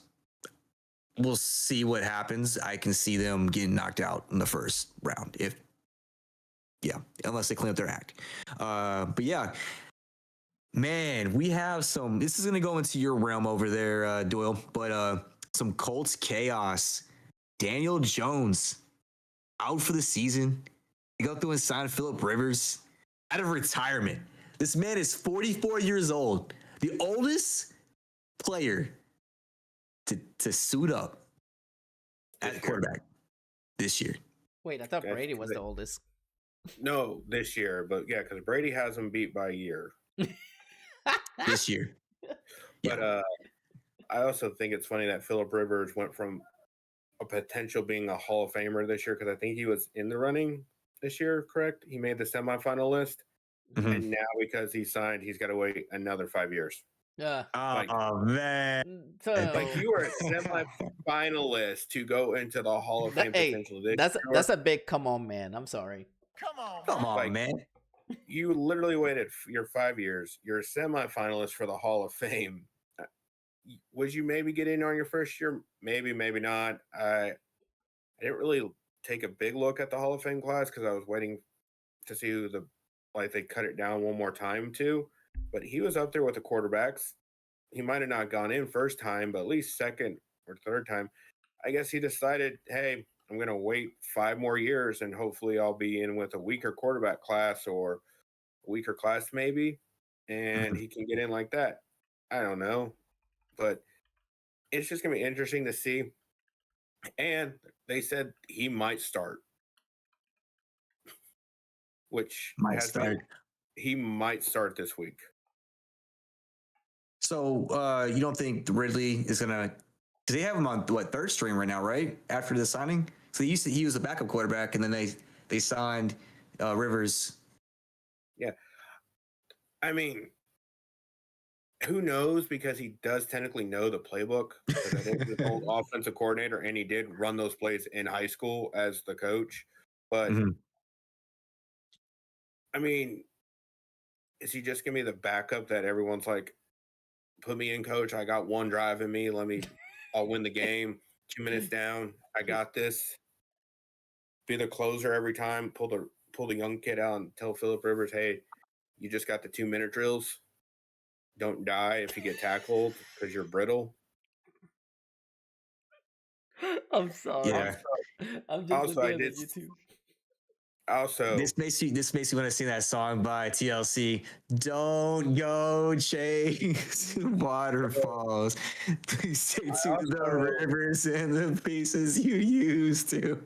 Speaker 3: we'll see what happens. I can see them getting knocked out in the first round unless they clean up their act. But yeah, man, we have this is going to go into your realm over there, Doyle, but some Colts chaos. Daniel Jones out for the season. They go through and sign Phillip Rivers out of retirement. This man is 44 years old, the oldest player to suit up at quarterback this year.
Speaker 2: Wait, I thought Brady was the oldest.
Speaker 4: No, this year, but yeah, because Brady has him beat by a year.
Speaker 3: This year.
Speaker 4: But I also think it's funny that Phillip Rivers went from a potential being a Hall of Famer this year, because I think he was in the running this year, correct? He made the semifinal list. Mm-hmm. And now because he signed, he's got to wait another 5 years.
Speaker 2: Yeah.
Speaker 3: Man.
Speaker 4: So, you were a semi-finalist to go into the Hall of Fame potential.
Speaker 2: That's a big come on, man. I'm sorry.
Speaker 3: Come on, man.
Speaker 4: You literally waited your 5 years. You're a semi-finalist for the Hall of Fame. Would you maybe get in on your first year? Maybe, maybe not. I didn't really take a big look at the Hall of Fame class because I was waiting to see who they cut it down one more time too. But he was up there with the quarterbacks. He might have not gone in first time, but at least second or third time. I guess he decided, hey, I'm going to wait 5 more years and hopefully I'll be in with a weaker quarterback class or a weaker class maybe, and he can get in like that. I don't know. But it's just going to be interesting to see. And they said he might start. Which he might start this week.
Speaker 3: So you don't think Ridley is gonna? Because they have him on third string right now, right? After the signing, so he was a backup quarterback, and then they signed Rivers.
Speaker 4: Yeah, I mean, who knows? Because he does technically know the playbook. Because I think he's an old offensive coordinator, and he did run those plays in high school as the coach. But I mean, is he just going to be the backup that everyone's like, put me in, coach. I got one drive in me. I'll win the game. 2 minutes down. I got this. Be the closer every time. Pull the young kid out and tell Phillip Rivers, hey, you just got the 2-minute drills. Don't die if you get tackled because you're brittle.
Speaker 2: I'm sorry.
Speaker 3: Yeah.
Speaker 2: I'm just looking at YouTube.
Speaker 4: Also,
Speaker 3: this makes you want to sing that song by TLC. Don't go chase waterfalls. Please stay to the rivers and the pieces you used to.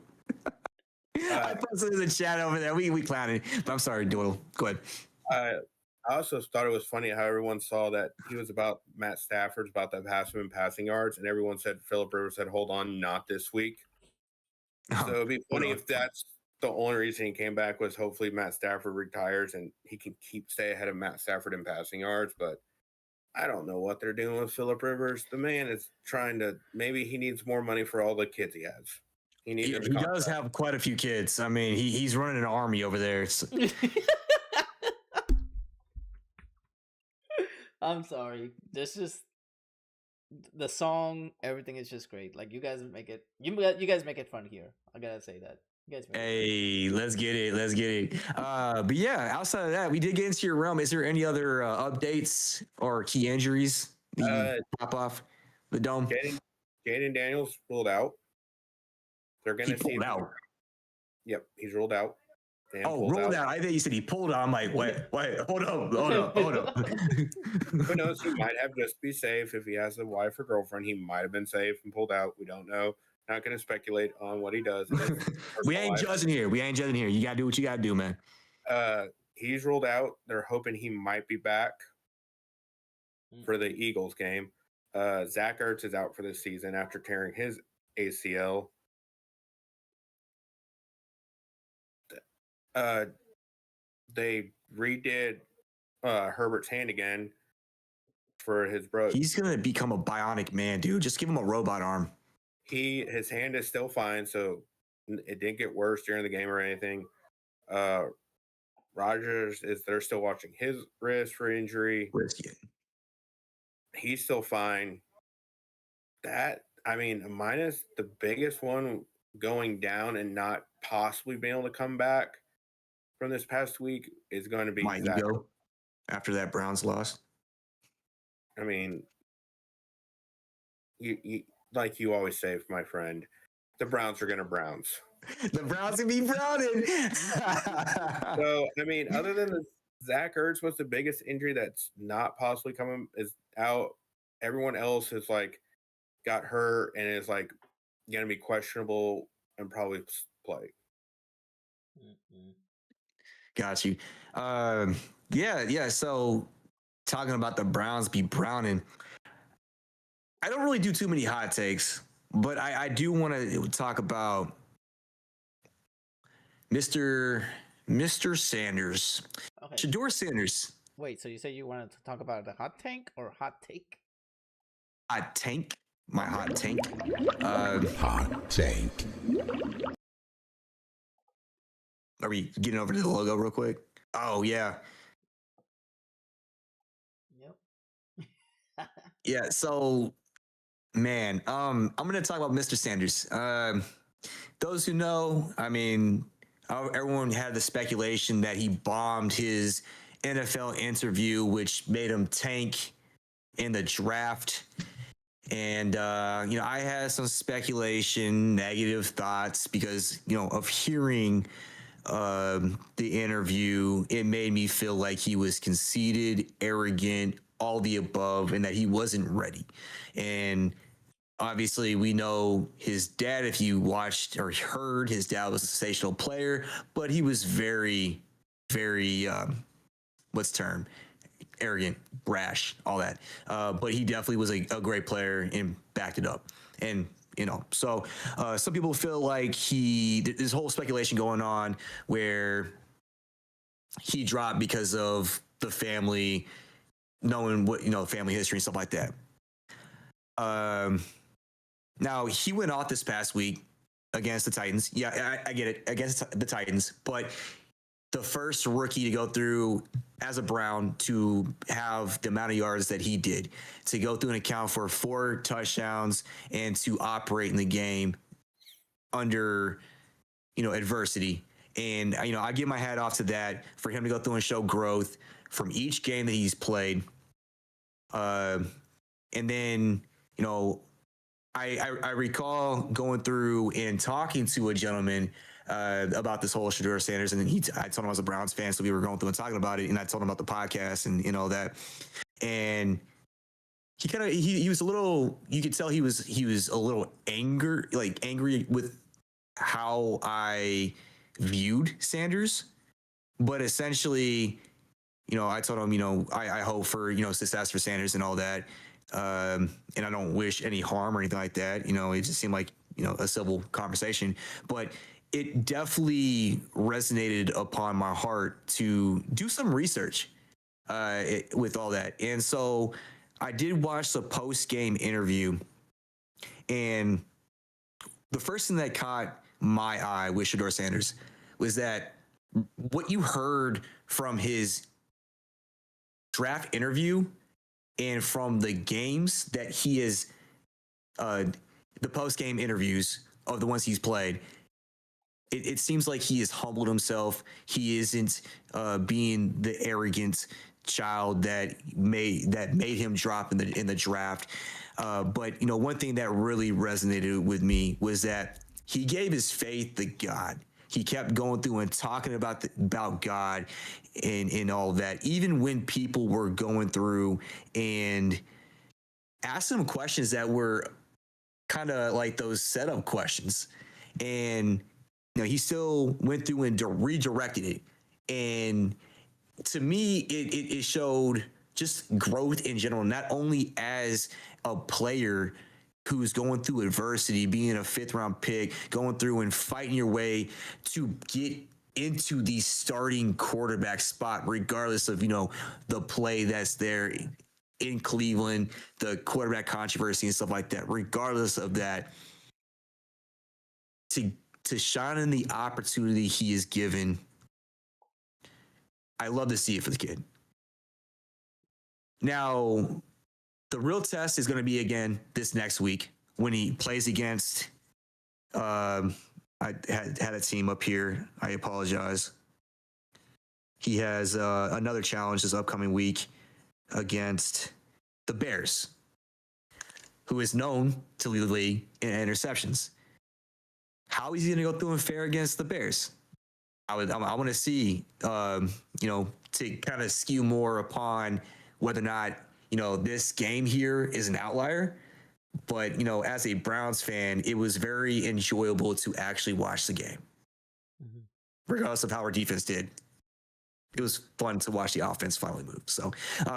Speaker 3: I posted in the chat over there. We clowned it, but I'm sorry, Doyle. Go ahead.
Speaker 4: I also thought it was funny how everyone saw that he was Matt Stafford's about to pass him in passing yards, and everyone said Phillip Rivers said, "Hold on, not this week." So it'd be funny if that's the only reason he came back was hopefully Matt Stafford retires and he can stay ahead of Matt Stafford in passing yards. But I don't know what they're doing with Phillip Rivers. The man is trying to, maybe he needs more money for all the kids he has.
Speaker 3: He does have quite a few kids. I mean, he's running an army over there.
Speaker 2: I'm sorry. This is the song. Everything is just great. Like you guys make it. You guys make it fun here. I gotta say that. You guys.
Speaker 3: Let's get it. But yeah, outside of that, we did get into your realm. Is there any other updates or key injuries that you pop off the dome?
Speaker 4: Jaden Daniels ruled out. They're going to see.
Speaker 3: Out.
Speaker 4: Yep, he's ruled out.
Speaker 3: Rolled out. I think you said he pulled out. I'm like, wait, hold up.
Speaker 4: Who knows? He might have just be safe. If he has a wife or girlfriend, he might have been safe and pulled out. We don't know. Not going to speculate on what he does.
Speaker 3: We ain't judging here. You got to do what you got to do, man.
Speaker 4: He's ruled out. They're hoping he might be back for the Eagles game. Zach Ertz is out for this season after tearing his ACL. They redid Herbert's hand again for his bro.
Speaker 3: He's gonna become a bionic man, dude. Just give him a robot arm.
Speaker 4: His hand is still fine, so it didn't get worse during the game or anything. Rodgers they're still watching his wrist for injury. He's still fine. Minus the biggest one going down and not possibly being able to come back from this past week is going to be
Speaker 3: my ego after that Browns loss.
Speaker 4: I mean, you like you always say, my friend, the Browns are going to Browns.
Speaker 3: The Browns will be browning.
Speaker 4: So, I mean, other than the Zach Ertz was the biggest injury that's not possibly coming is out. Everyone else is like got hurt and is like going to be questionable and probably play.
Speaker 2: Mm-hmm.
Speaker 3: Got you. Yeah. So talking about the Browns be browning, I don't really do too many hot takes, but I do want to talk about Mr. Sanders. Okay. Shedeur Sanders.
Speaker 2: Wait, so you say you wanted to talk about the hot tank or hot take?
Speaker 3: Hot tank. My hot tank.
Speaker 5: Hot tank.
Speaker 3: Are we getting over to the logo real quick? Oh, yeah.
Speaker 2: Yep.
Speaker 3: Yeah, so, man, I'm going to talk about Mr. Sanders. Those who know, I mean, everyone had the speculation that he bombed his NFL interview, which made him tank in the draft. And, I had some speculation, negative thoughts because, of hearing the interview. It made me feel like he was conceited, arrogant, all the above, and that he wasn't ready. And obviously we know his dad, if you watched or heard, his dad was a sensational player, but he was very, very, arrogant, brash, all that. But he definitely was a great player and backed it up. And, so some people feel like this whole speculation going on where he dropped because of the family, knowing what, family history and stuff like that. Now, he went off this past week against the Titans. Yeah, I get it, against the Titans. But the first rookie to go through as a Brown to have the amount of yards that he did, to go through and account for 4 touchdowns and to operate in the game under, adversity. And, I give my hat off to that for him to go through and show growth from each game that he's played. And then, I recall going through and talking to a gentleman about this whole Shedeur Sanders, and then I told him I was a Browns fan, so we were going through and talking about it, and I told him about the podcast and that, and he was a little, you could tell he was a little angry with how I viewed Sanders, but essentially, I told him, I hope for, success for Sanders and all that. And I don't wish any harm or anything like that. It just seemed like, a civil conversation, but it definitely resonated upon my heart to do some research with all that. And so I did watch the post-game interview, and the first thing that caught my eye with Shedeur Sanders was that what you heard from his draft interview and from the games that he is, the post-game interviews of the ones he's played, it seems like he has humbled himself. He isn't being the arrogant child that made him drop in the draft. But one thing that really resonated with me was that he gave his faith to God. He kept going through and talking about God and all of that, even when people were going through and asking him questions that were kind of like those setup questions. And he still went through and redirected it. And to me, it showed just growth in general, not only as a player who's going through adversity, being a 5th-round pick, going through and fighting your way to get into the starting quarterback spot, regardless of, the play that's there in Cleveland, the quarterback controversy and stuff like that. Regardless of that, to shine in the opportunity he is given, I love to see it for the kid. Now, the real test is going to be again this next week when he plays against. I had a team up here. I apologize. He has another challenge this upcoming week against the Bears, who is known to lead the league in interceptions. How is he going to go through and fare against the Bears? I want to see, to kind of skew more upon whether or not, this game here is an outlier. But, as a Browns fan, it was very enjoyable to actually watch the game. Mm-hmm. Regardless of how our defense did. It was fun to watch the offense finally move. So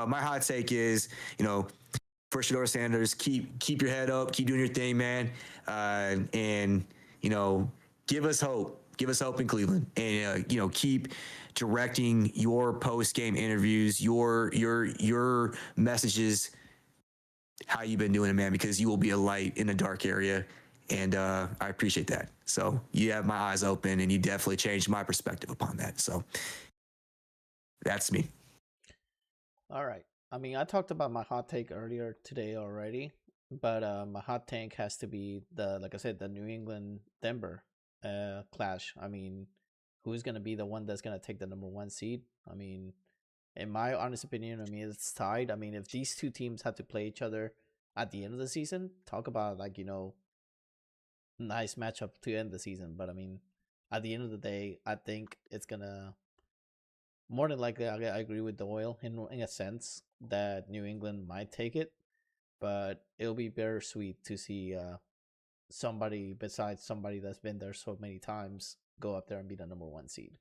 Speaker 3: my hot take is, for Shedeur Sanders, keep your head up, keep doing your thing, man. And give us hope. Give us hope in Cleveland, and keep directing your post-game interviews, your messages, how you've been doing it, man, because you will be a light in a dark area, and I appreciate that. So you have my eyes open, and you definitely changed my perspective upon that. So that's me.
Speaker 2: All right. I mean, I talked about my hot take earlier today already, but my hot take has to be like I said, the New England Denver clash. I mean, who's going to be the one that's going to take the number 1 seed? I mean, in my honest opinion, it's tied. I mean, if these two teams have to play each other at the end of the season, talk about nice matchup to end the season. But I mean, at the end of the day, I think it's going to more than likely, I agree with Doyle in a sense that New England might take it, but it'll be bittersweet to see somebody besides somebody that's been there so many times go up there and be the number 1 seed.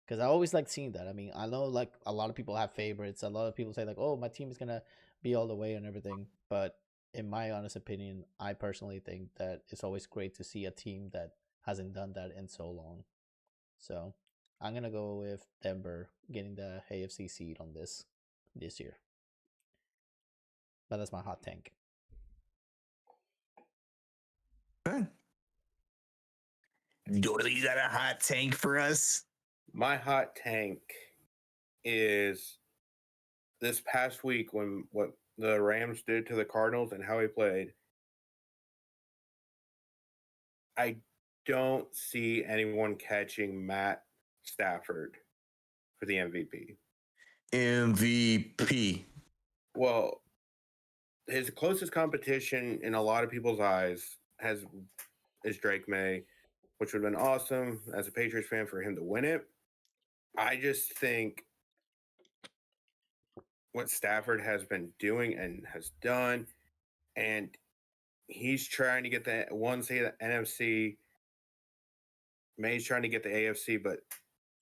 Speaker 2: Because I always like seeing that. I mean, I know like a lot of people have favorites. A lot of people say like, oh, my team is going to be all the way and everything. But in my honest opinion, I personally think that it's always great to see a team that hasn't done that in so long. So I'm going to go with Denver getting the AFC seed on this year. But that's my hot tank.
Speaker 3: Good. Doyle, you got a hot tank for us?
Speaker 4: My hot tank is this past week when what the Rams did to the Cardinals and how he played. I don't see anyone catching Matt Stafford for the MVP.
Speaker 3: MVP.
Speaker 4: Well, his closest competition in a lot of people's eyes is Drake May, which would have been awesome as a Patriots fan for him to win it. I just think what Stafford has been doing and has done, and he's trying to get the one seed of the NFC. May's trying to get the AFC, but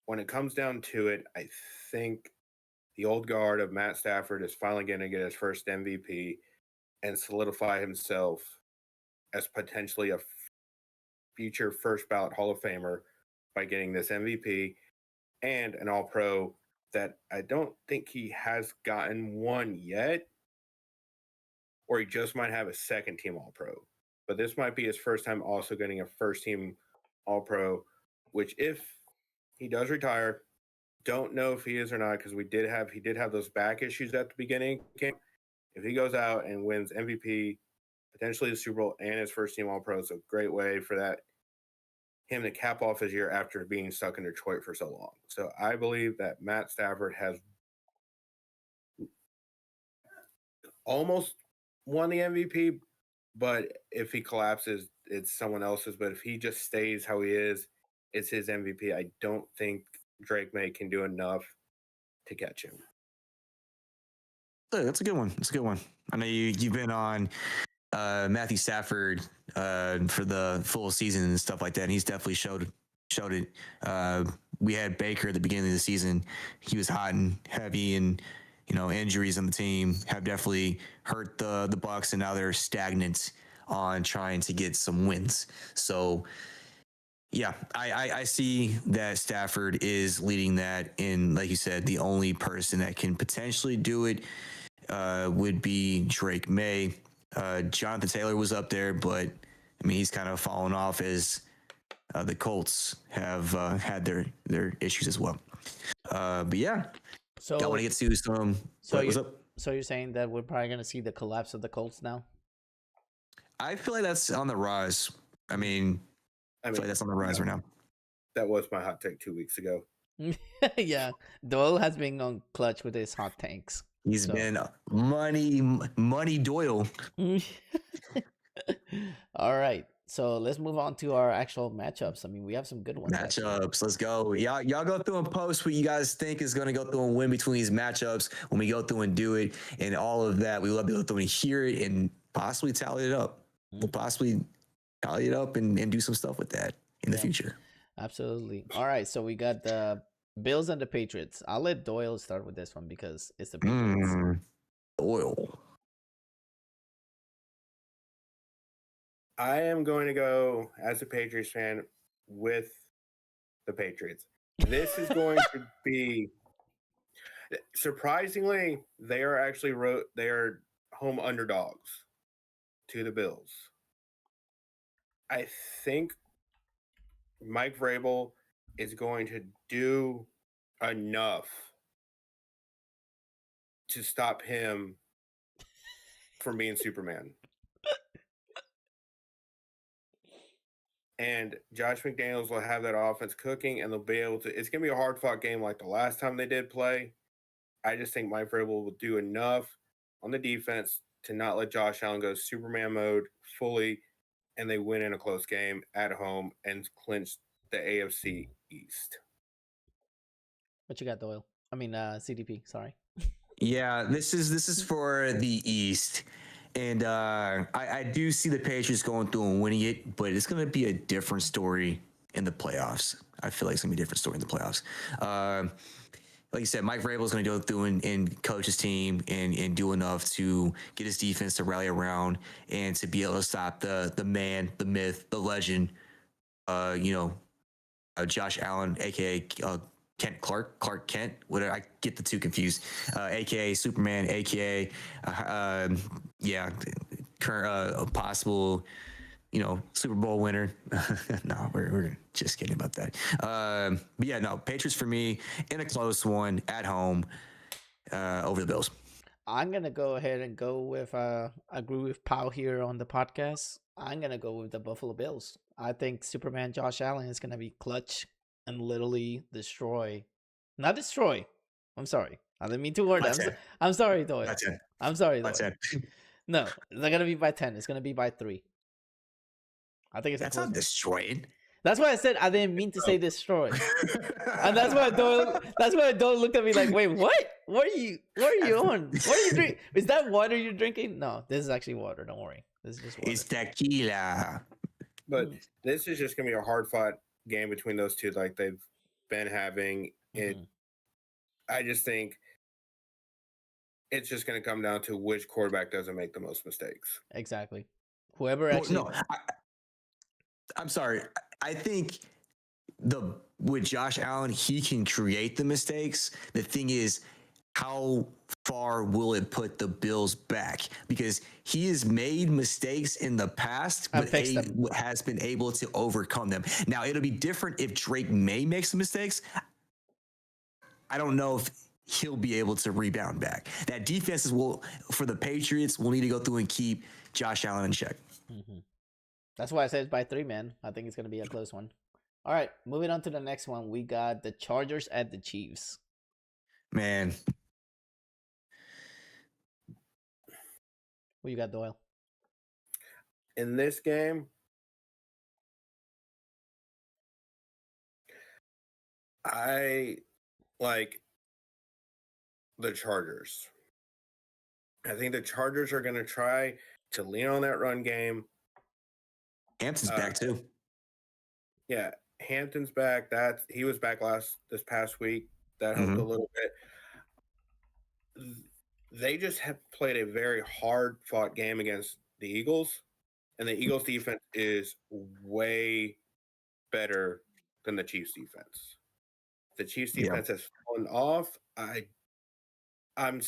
Speaker 4: when it comes down to it, I think the old guard of Matt Stafford is finally going to get his first MVP and solidify himself as potentially future first ballot Hall of Famer by getting this MVP and an All-Pro that I don't think he has gotten one yet, or he just might have a second team All-Pro. But this might be his first time also getting a first team All-Pro, which if he does retire, don't know if he is or not, because he did have those back issues at the beginning. If he goes out and wins MVP, potentially the Super Bowl and his first team All-Pro, it's a great way for him to cap off his year after being stuck in Detroit for so long. So I believe that Matt Stafford has almost won the MVP, but if he collapses, it's someone else's. But if he just stays how he is, it's his MVP. I don't think Drake May can do enough to catch him.
Speaker 3: That's a good one. That's a good one. I know you've been on Matthew Stafford for the full season and stuff like that, and he's definitely showed it. We had Baker at the beginning of the season. He was hot and heavy, and injuries on the team have definitely hurt the Bucs, and now they're stagnant on trying to get some wins. So yeah, I see that Stafford is leading that, and like you said, the only person that can potentially do it would be Drake May. Jonathan Taylor was up there, but I mean, he's kind of fallen off as the Colts have had their issues as well. But yeah,
Speaker 2: so
Speaker 3: I want to get to some. What's up?
Speaker 2: So you're saying that we're probably going to see the collapse of the Colts now?
Speaker 3: I feel like that's on the rise. I feel like that's on the rise right now.
Speaker 4: That was my hot take 2 weeks ago.
Speaker 2: Yeah, Doyle has been on clutch with his hot takes.
Speaker 3: He's been money Doyle.
Speaker 2: All right, so let's move on to our actual matchups. I mean, we have some good ones.
Speaker 3: Matchups, let's go. Y'all go through and post what you guys think is going to go through and win between these matchups when we go through and do it, and all of that. We love to go through and hear it and possibly tally it up. We'll possibly tally it up and do some stuff with that in the future.
Speaker 2: Absolutely. All right, so we got the Bills and the Patriots. I'll let Doyle start with this one because it's the Patriots.
Speaker 3: Doyle.
Speaker 4: I am going to go, as a Patriots fan, with the Patriots. This is going to be, surprisingly, they are home underdogs to the Bills. I think Mike Vrabel is going to do enough to stop him from being Superman. And Josh McDaniels will have that offense cooking, and they'll be able to. It's going to be a hard-fought game like the last time they did play. I just think Mike Vrabel will do enough on the defense to not let Josh Allen go Superman mode fully, and they win in a close game at home and clinch the AFC East.
Speaker 2: What you got, Doyle? I mean, CDP. Sorry.
Speaker 3: Yeah, this is for the East. And I do see the Patriots going through and winning it, but it's going to be a different story in the playoffs. I feel like it's going to be a different story in the playoffs. Like you said, Mike Vrabel is going to go through and coach his team and do enough to get his defense to rally around and to be able to stop the man, the myth, the legend, Josh Allen, a.k.a. Clark Kent, whatever. I get the two confused. AKA Superman, AKA current possible, Super Bowl winner. No, we're just kidding about that. But yeah, no, Patriots for me in a close one at home over the Bills.
Speaker 2: I'm gonna go ahead and go with agree with Pau here on the podcast. I'm gonna go with the Buffalo Bills. I think Superman Josh Allen is gonna be clutch and literally not destroy. I'm sorry. I didn't mean to word that. I'm sorry, Doyle. I'm sorry, Doyle. No, it's not going to be by 10. It's going to be by 3. I think that's
Speaker 3: not destroying.
Speaker 2: That's why I said I didn't mean to say destroy. And that's why Doyle looked at me like, wait, what? What are you on? What are you drinking? Is that water you're drinking? No, this is actually water. Don't worry. This is just water.
Speaker 3: It's tequila.
Speaker 4: But this is just going to be a hard-fought game between those two like they've been having. I just think it's just going to come down to which quarterback doesn't make the most mistakes.
Speaker 2: Exactly. Whoever actually...
Speaker 3: I'm sorry. I think with Josh Allen, he can create the mistakes. The thing is, how far will it put the Bills back? Because he has made mistakes in the past, but has been able to overcome them. Now, it'll be different if Drake May makes some mistakes. I don't know if he'll be able to rebound back. That defenses for the Patriots will need to go through and keep Josh Allen in check.
Speaker 2: Mm-hmm. That's why I said it's by 3, man. I think it's going to be a close one. All right, moving on to the next one. We got the Chargers at the Chiefs.
Speaker 3: Man.
Speaker 2: What you got, Doyle?
Speaker 4: In this game, I like the Chargers. I think the Chargers are going to try to lean on that run game.
Speaker 3: Hampton's back too.
Speaker 4: Yeah, Hampton's back. He was back this past week. That helped a little bit. They just have played a very hard-fought game against the Eagles, and the Eagles' defense is way better than the Chiefs' defense. The Chiefs' defense has fallen off. I'm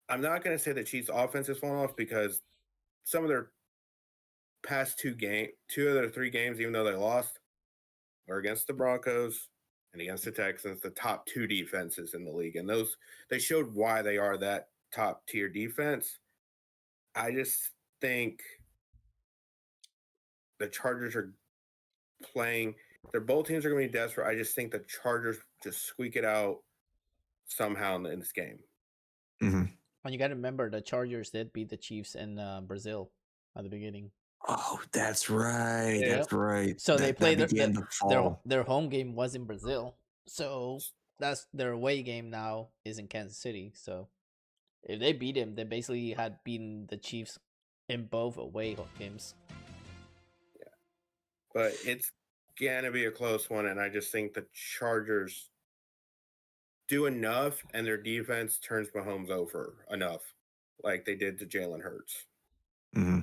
Speaker 4: not going to say the Chiefs' offense has fallen off because some of their past 2 of their 3 games, even though they lost, were against the Broncos and against the Texans, the top 2 defenses in the league. And they showed why they are that top tier defense. I just think the Chargers are playing. Both teams are going to be desperate. I just think the Chargers just squeak it out somehow in this game.
Speaker 3: Mm-hmm.
Speaker 2: And you got to remember, the Chargers did beat the Chiefs in Brazil at the beginning.
Speaker 3: Oh, that's right. Yeah. That's right.
Speaker 2: So they played their home game was in Brazil. So that's their away game now is in Kansas City. So if they beat him, they basically had beaten the Chiefs in both away games.
Speaker 4: Yeah. But it's going to be a close one, and I just think the Chargers do enough and their defense turns Mahomes over enough like they did to Jalen Hurts.
Speaker 3: Mm-hmm.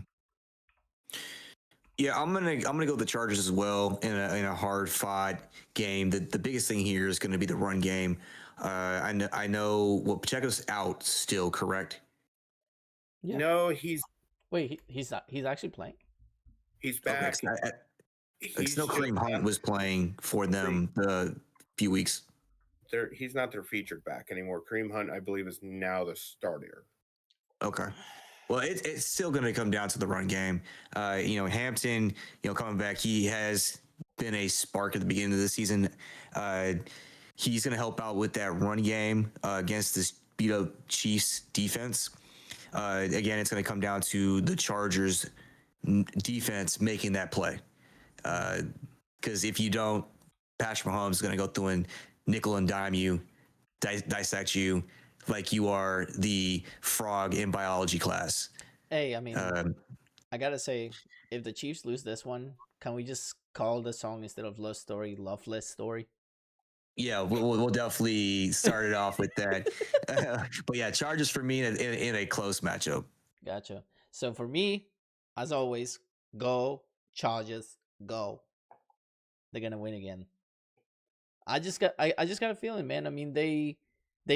Speaker 3: Yeah, I'm gonna go with the Chargers as well in a hard fought game. The biggest thing here is going to be the run game. I know. Well, Pacheco's out still, correct?
Speaker 4: Yeah. No,
Speaker 2: he's not. He's actually playing.
Speaker 4: He's back.
Speaker 3: Kareem Hunt was playing for them the few weeks.
Speaker 4: He's not their featured back anymore. Kareem Hunt, I believe, is now the starter.
Speaker 3: Okay. Well, it's still going to come down to the run game. Hampton, coming back, he has been a spark at the beginning of the season. He's going to help out with that run game against this beat-up Chiefs defense. Again, it's going to come down to the Chargers defense making that play. Because if you don't, Patrick Mahomes is going to go through and nickel and dime you, dissect you, like you are the frog in biology class.
Speaker 2: Hey, I mean, I gotta say, if the Chiefs lose this one, can we just call the song instead of Love Story, Loveless Story?
Speaker 3: Yeah, we'll definitely start it off with that. But yeah, Chargers for me in a close matchup.
Speaker 2: Gotcha. So for me, as always, go Chargers, go. They're gonna win again. I just got a feeling, man. I mean, they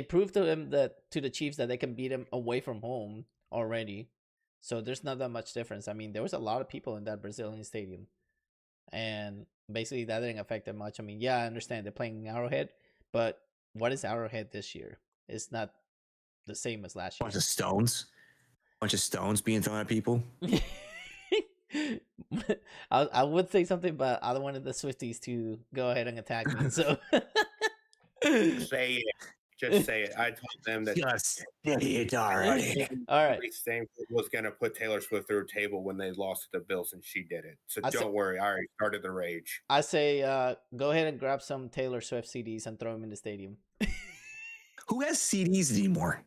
Speaker 2: proved to the Chiefs that they can beat them away from home already. So there's not that much difference. I mean, there was a lot of people in that Brazilian stadium. And basically that didn't affect them much. I mean, yeah, I understand they're playing Arrowhead, but what is Arrowhead this year? It's not the same as last year.
Speaker 3: Bunch of stones being thrown at people.
Speaker 2: I would say something, but I don't want the Swifties to go ahead and attack me. So
Speaker 4: say it. Just say it. I told them that.
Speaker 3: Just say it already.
Speaker 2: All right.
Speaker 4: Stanford was going to put Taylor Swift through a table when they lost to the Bills, and she did it. So don't worry. I already started the rage.
Speaker 2: I say go ahead and grab some Taylor Swift CDs and throw them in the stadium.
Speaker 3: Who has CDs anymore?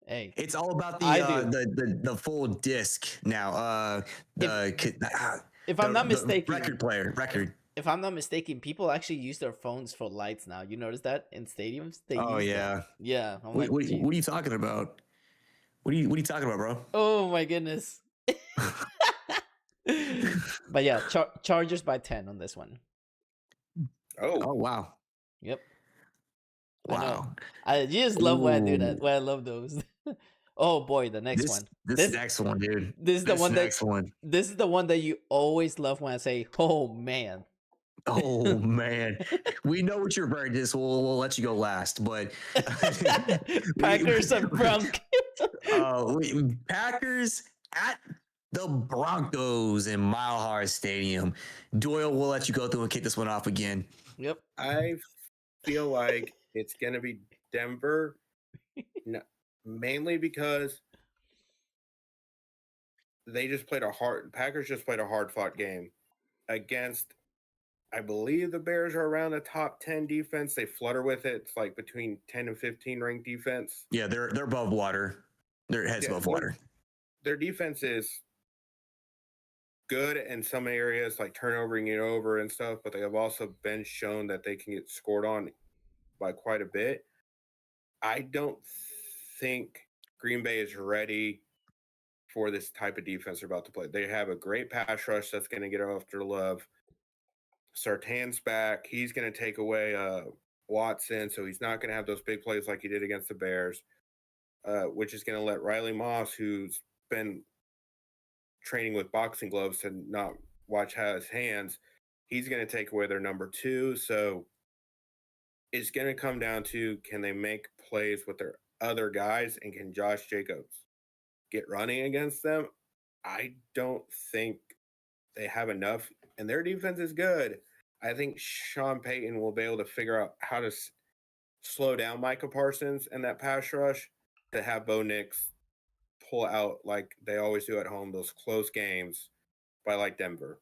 Speaker 2: Hey,
Speaker 3: it's all about the full disc now.
Speaker 2: If I'm not mistaken,
Speaker 3: record.
Speaker 2: If I'm not mistaken, people actually use their phones for lights now. You notice that in stadiums? Yeah.
Speaker 3: What are you talking about? What are you talking about, bro?
Speaker 2: Oh my goodness. But yeah, Chargers by 10 on this one.
Speaker 3: Oh wow.
Speaker 2: Yep.
Speaker 3: Wow.
Speaker 2: I just love when I do that. When I love those. Oh boy, the next one.
Speaker 3: This next one, dude.
Speaker 2: This is the one This is the one that you always love when I say, "Oh man."
Speaker 3: Oh man, we know what you're very dis. We'll let you go last, but
Speaker 2: Packers and Broncos.
Speaker 3: Packers at the Broncos in Mile High Stadium. Doyle, we'll let you go through and kick this one off again.
Speaker 2: Yep.
Speaker 4: I feel like it's gonna be Denver, mainly because Packers just played a hard fought game against. I believe the Bears are around the top 10 defense. They flutter with it. It's like between 10 and 15 ranked defense.
Speaker 3: Yeah, they're above water. Their heads above water.
Speaker 4: Their defense is good in some areas, like turnovering it over and stuff, but they have also been shown that they can get scored on by quite a bit. I don't think Green Bay is ready for this type of defense they're about to play. They have a great pass rush that's going to get after Love. Sartan's back. He's going to take away Watson, so he's not going to have those big plays like he did against the Bears, which is going to let Riley Moss, who's been training with boxing gloves to not watch his hands, he's going to take away their number 2. So it's going to come down to, can they make plays with their other guys, and can Josh Jacobs get running against them? I don't think they have enough, and their defense is good. I think Sean Payton will be able to figure out how to slow down Micah Parsons and that pass rush to have Bo Nix pull out like they always do at home, those close games by like Denver.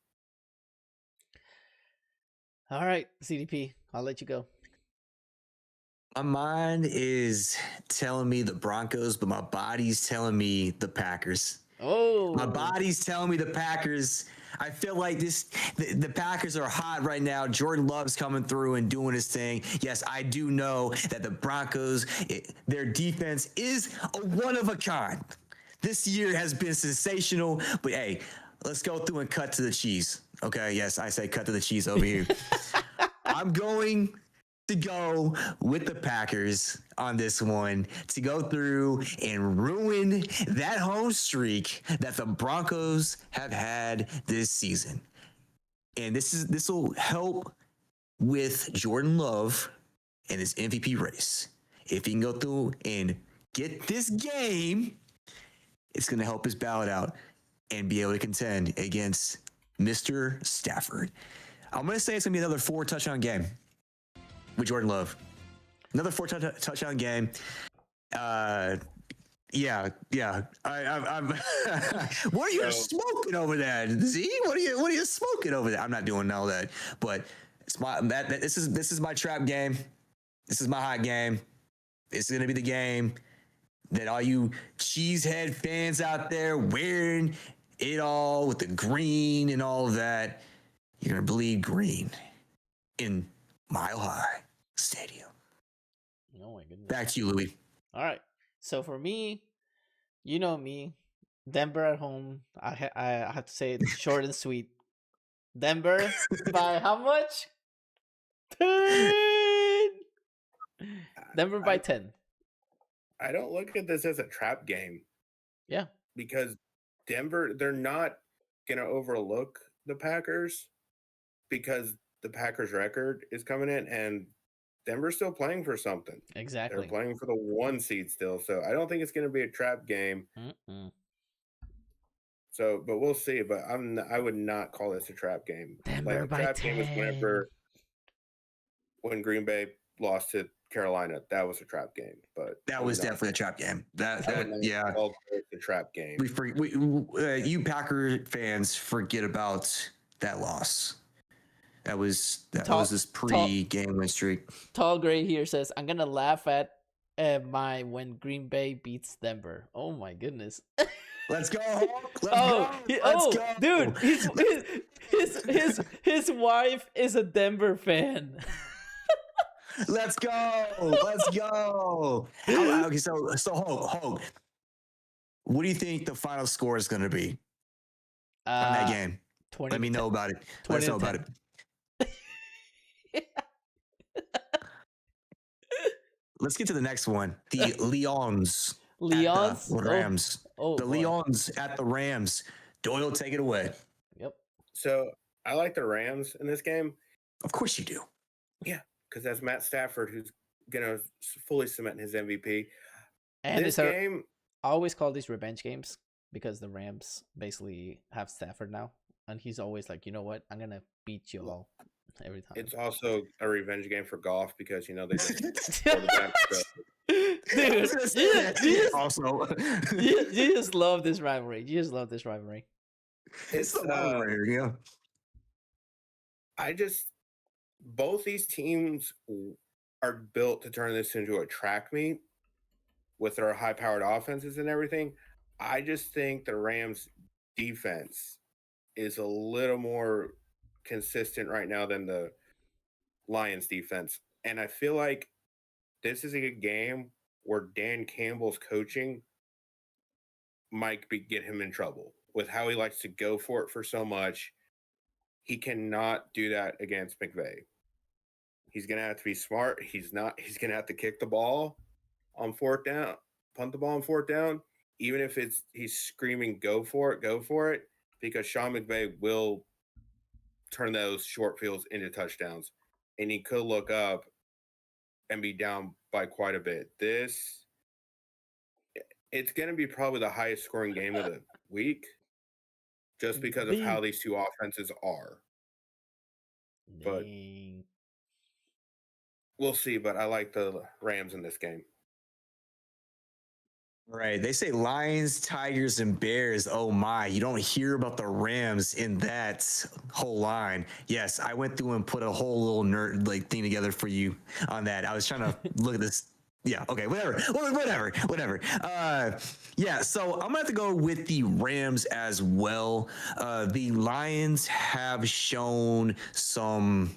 Speaker 2: All right, CDP, I'll let you go.
Speaker 3: My mind is telling me the Broncos, but my body's telling me the Packers.
Speaker 2: Oh,
Speaker 3: my body's telling me the Packers. I feel like the Packers are hot right now. Jordan Love's coming through and doing his thing. Yes, I do know that the Broncos, their defense is a one of a kind. This year has been sensational, but hey, let's go through and cut to the cheese. Okay, yes, I say cut to the cheese over here. I'm going to go with the Packers on this one to go through and ruin that home streak that the Broncos have had this season. And this will help with Jordan Love and his MVP race. If he can go through and get this game, it's going to help his ballot out and be able to contend against Mr. Stafford. I'm going to say it's going to be another 4 touchdown game with Jordan Love. Another 4 touchdown game. I'm what are you smoking over there? Z? What are you smoking over there? I'm not doing all that. But this is my trap game. This is my hot game. It's gonna be the game that all you cheesehead fans out there wearing it all with the green and all of that, you're gonna bleed green in Mile High Stadium.
Speaker 2: Oh my goodness.
Speaker 3: Back to you, Louis.
Speaker 2: All right. So for me, you know me, Denver at home. I have to say it short and sweet. Denver by how much? 10. Denver by 10.
Speaker 4: I don't look at this as a trap game.
Speaker 2: Yeah.
Speaker 4: Because Denver, they're not going to overlook the Packers because the Packers record is coming in and Denver's still playing for something.
Speaker 2: Exactly.
Speaker 4: They're playing for the 1 seed still. So I don't think it's going to be a trap game. So, but we'll see. But I would not call this a trap game.
Speaker 2: Denver
Speaker 4: like,
Speaker 2: by
Speaker 4: trap
Speaker 2: 10.
Speaker 4: game was when Green Bay lost to Carolina. That was a trap game. But
Speaker 3: that was definitely a trap game. That
Speaker 4: the trap game.
Speaker 3: You Packer fans forget about that loss. That was this pre-game win streak.
Speaker 2: Tall Gray here says, "I'm gonna laugh at my when Green Bay beats Denver." Oh my goodness!
Speaker 3: Let's go, Hulk. Let's go,
Speaker 2: dude! His wife is a Denver fan.
Speaker 3: Let's go. Okay, so Hulk, what do you think the final score is going to be? on that game? Let me know about it. Let us know about it. Let's get to the next one. The Lions.
Speaker 2: Lions?
Speaker 3: At the Rams.
Speaker 2: The
Speaker 3: Lions at the Rams. Doyle, take it away.
Speaker 2: Yep.
Speaker 4: So I like the Rams in this game.
Speaker 3: Of course you do.
Speaker 4: Yeah, because that's Matt Stafford who's going to fully cement his MVP.
Speaker 2: And
Speaker 4: this game,
Speaker 2: I always call these revenge games because the Rams basically have Stafford now. And he's always like, you know what? I'm going to beat you all every time.
Speaker 4: It's also a revenge game for golf because, they just
Speaker 2: Dude, also, you just love this rivalry. You just love this rivalry.
Speaker 3: It's the rivalry, yeah.
Speaker 4: Both these teams are built to turn this into a track meet with their high-powered offenses and everything. I just think the Rams' defense is a little more consistent right now than the Lions' defense. And I feel like this is a good game where Dan Campbell's coaching might get him in trouble with how he likes to go for it for so much. He cannot do that against McVay. He's going to have to be smart. He's going to have to kick the ball on fourth down, punt the ball on fourth down, even if he's screaming, go for it, because Sean McVay will turn those short fields into touchdowns. And he could look up and be down by quite a bit. It's going to be probably the highest scoring game of the week just because of how these two offenses are. But we'll see, but I like the Rams in this game.
Speaker 3: Right. They say Lions, Tigers, and Bears. Oh, my. You don't hear about the Rams in that whole line. Yes, I went through and put a whole little nerd thing together for you on that. I was trying to look at this. Yeah, okay, whatever. Yeah, so I'm going to have to go with the Rams as well. The Lions have shown some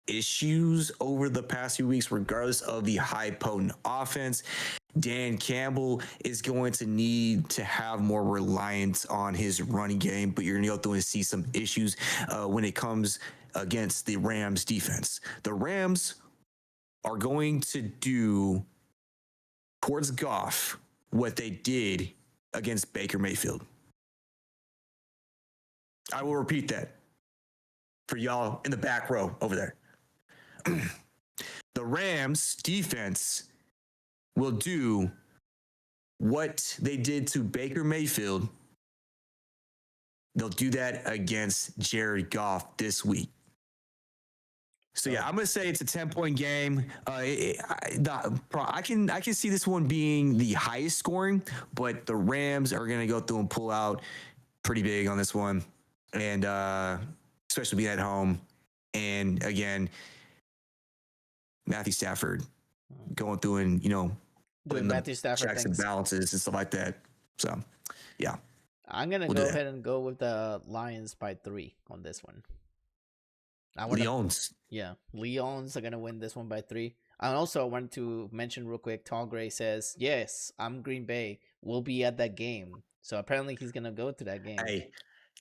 Speaker 3: issues over the past few weeks, regardless of the high potent offense. Dan Campbell is going to need to have more reliance on his running game, but you're going to go through and see some issues when it comes against the Rams defense. The Rams are going to do towards Goff what they did against Baker Mayfield. I will repeat that for y'all in the back row over there. The Rams defense will do what they did to Baker Mayfield. They'll do that against Jared Goff this week. So yeah, I'm gonna say it's a 10-point game. I can see this one being the highest scoring, but the Rams are gonna go through and pull out pretty big on this one, and especially being at home. And again, Matthew Stafford going through and
Speaker 2: doing Matthew Stafford
Speaker 3: checks
Speaker 2: things
Speaker 3: and balances and stuff like that. So yeah,
Speaker 2: I'm gonna go ahead and go with the Lions by 3 on this one.
Speaker 3: Lions.
Speaker 2: Yeah, Lions are going to win this one by 3. And also, I wanted to mention real quick, Tall Gray says, yes, I'm Green Bay. We'll be at that game. So apparently he's going to go to that game.
Speaker 3: Hey,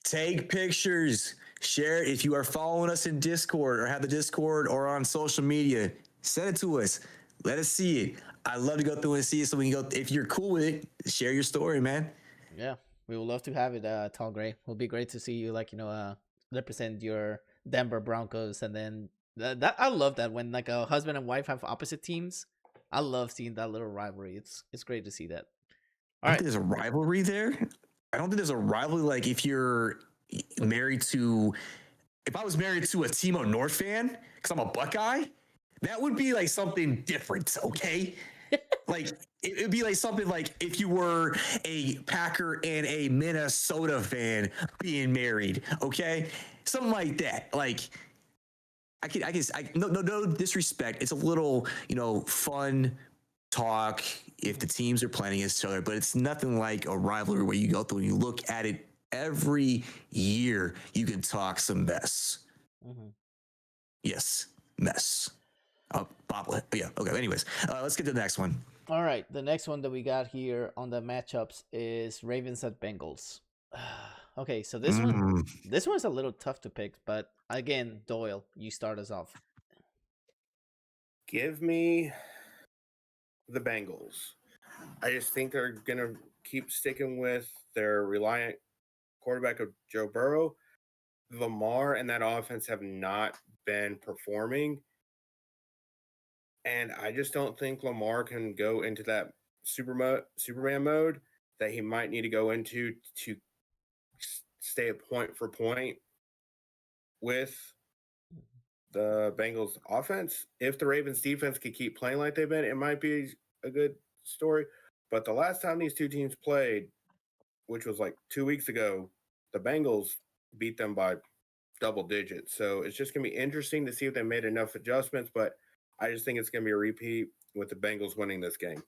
Speaker 3: take pictures. Share it. If you are following us in Discord or have the Discord or on social media, send it to us. Let us see it. I'd love to go through and see it so we can go. If you're cool with it, share your story, man.
Speaker 2: Yeah, we would love to have it, Tall Gray. It will be great to see you, represent your Denver Broncos, and then that I love that when a husband and wife have opposite teams. I love seeing that little rivalry. It's great to see that.
Speaker 3: I don't think there's a rivalry there. I don't think there's a rivalry if you're married to. If I was married to a Timo North fan, because I'm a Buckeye, that would be something different. Okay. It'd be something if you were a Packer and a Minnesota fan being married, okay? Something like that. No disrespect. It's a little, fun talk if the teams are playing against each other, but it's nothing like a rivalry where you go through and you look at it every year. You can talk some mess. Mm-hmm. Yes, mess. Bobblehead. Yeah. Okay. Anyways, let's get to the next one.
Speaker 2: All right. The next one that we got here on the matchups is Ravens at Bengals. Okay, so this one's a little tough to pick, but again, Doyle, you start us off.
Speaker 4: Give me the Bengals. I just think they're gonna keep sticking with their reliant quarterback of Joe Burrow. Lamar and that offense have not been performing. And I just don't think Lamar can go into that Superman mode that he might need to go into to stay at point for point with the Bengals offense. If the Ravens defense could keep playing like they've been, it might be a good story. But the last time these two teams played, which was like 2 weeks ago, the Bengals beat them by double digits. So it's just going to be interesting to see if they made enough adjustments. But I just think it's going to be a repeat with the Bengals winning this game.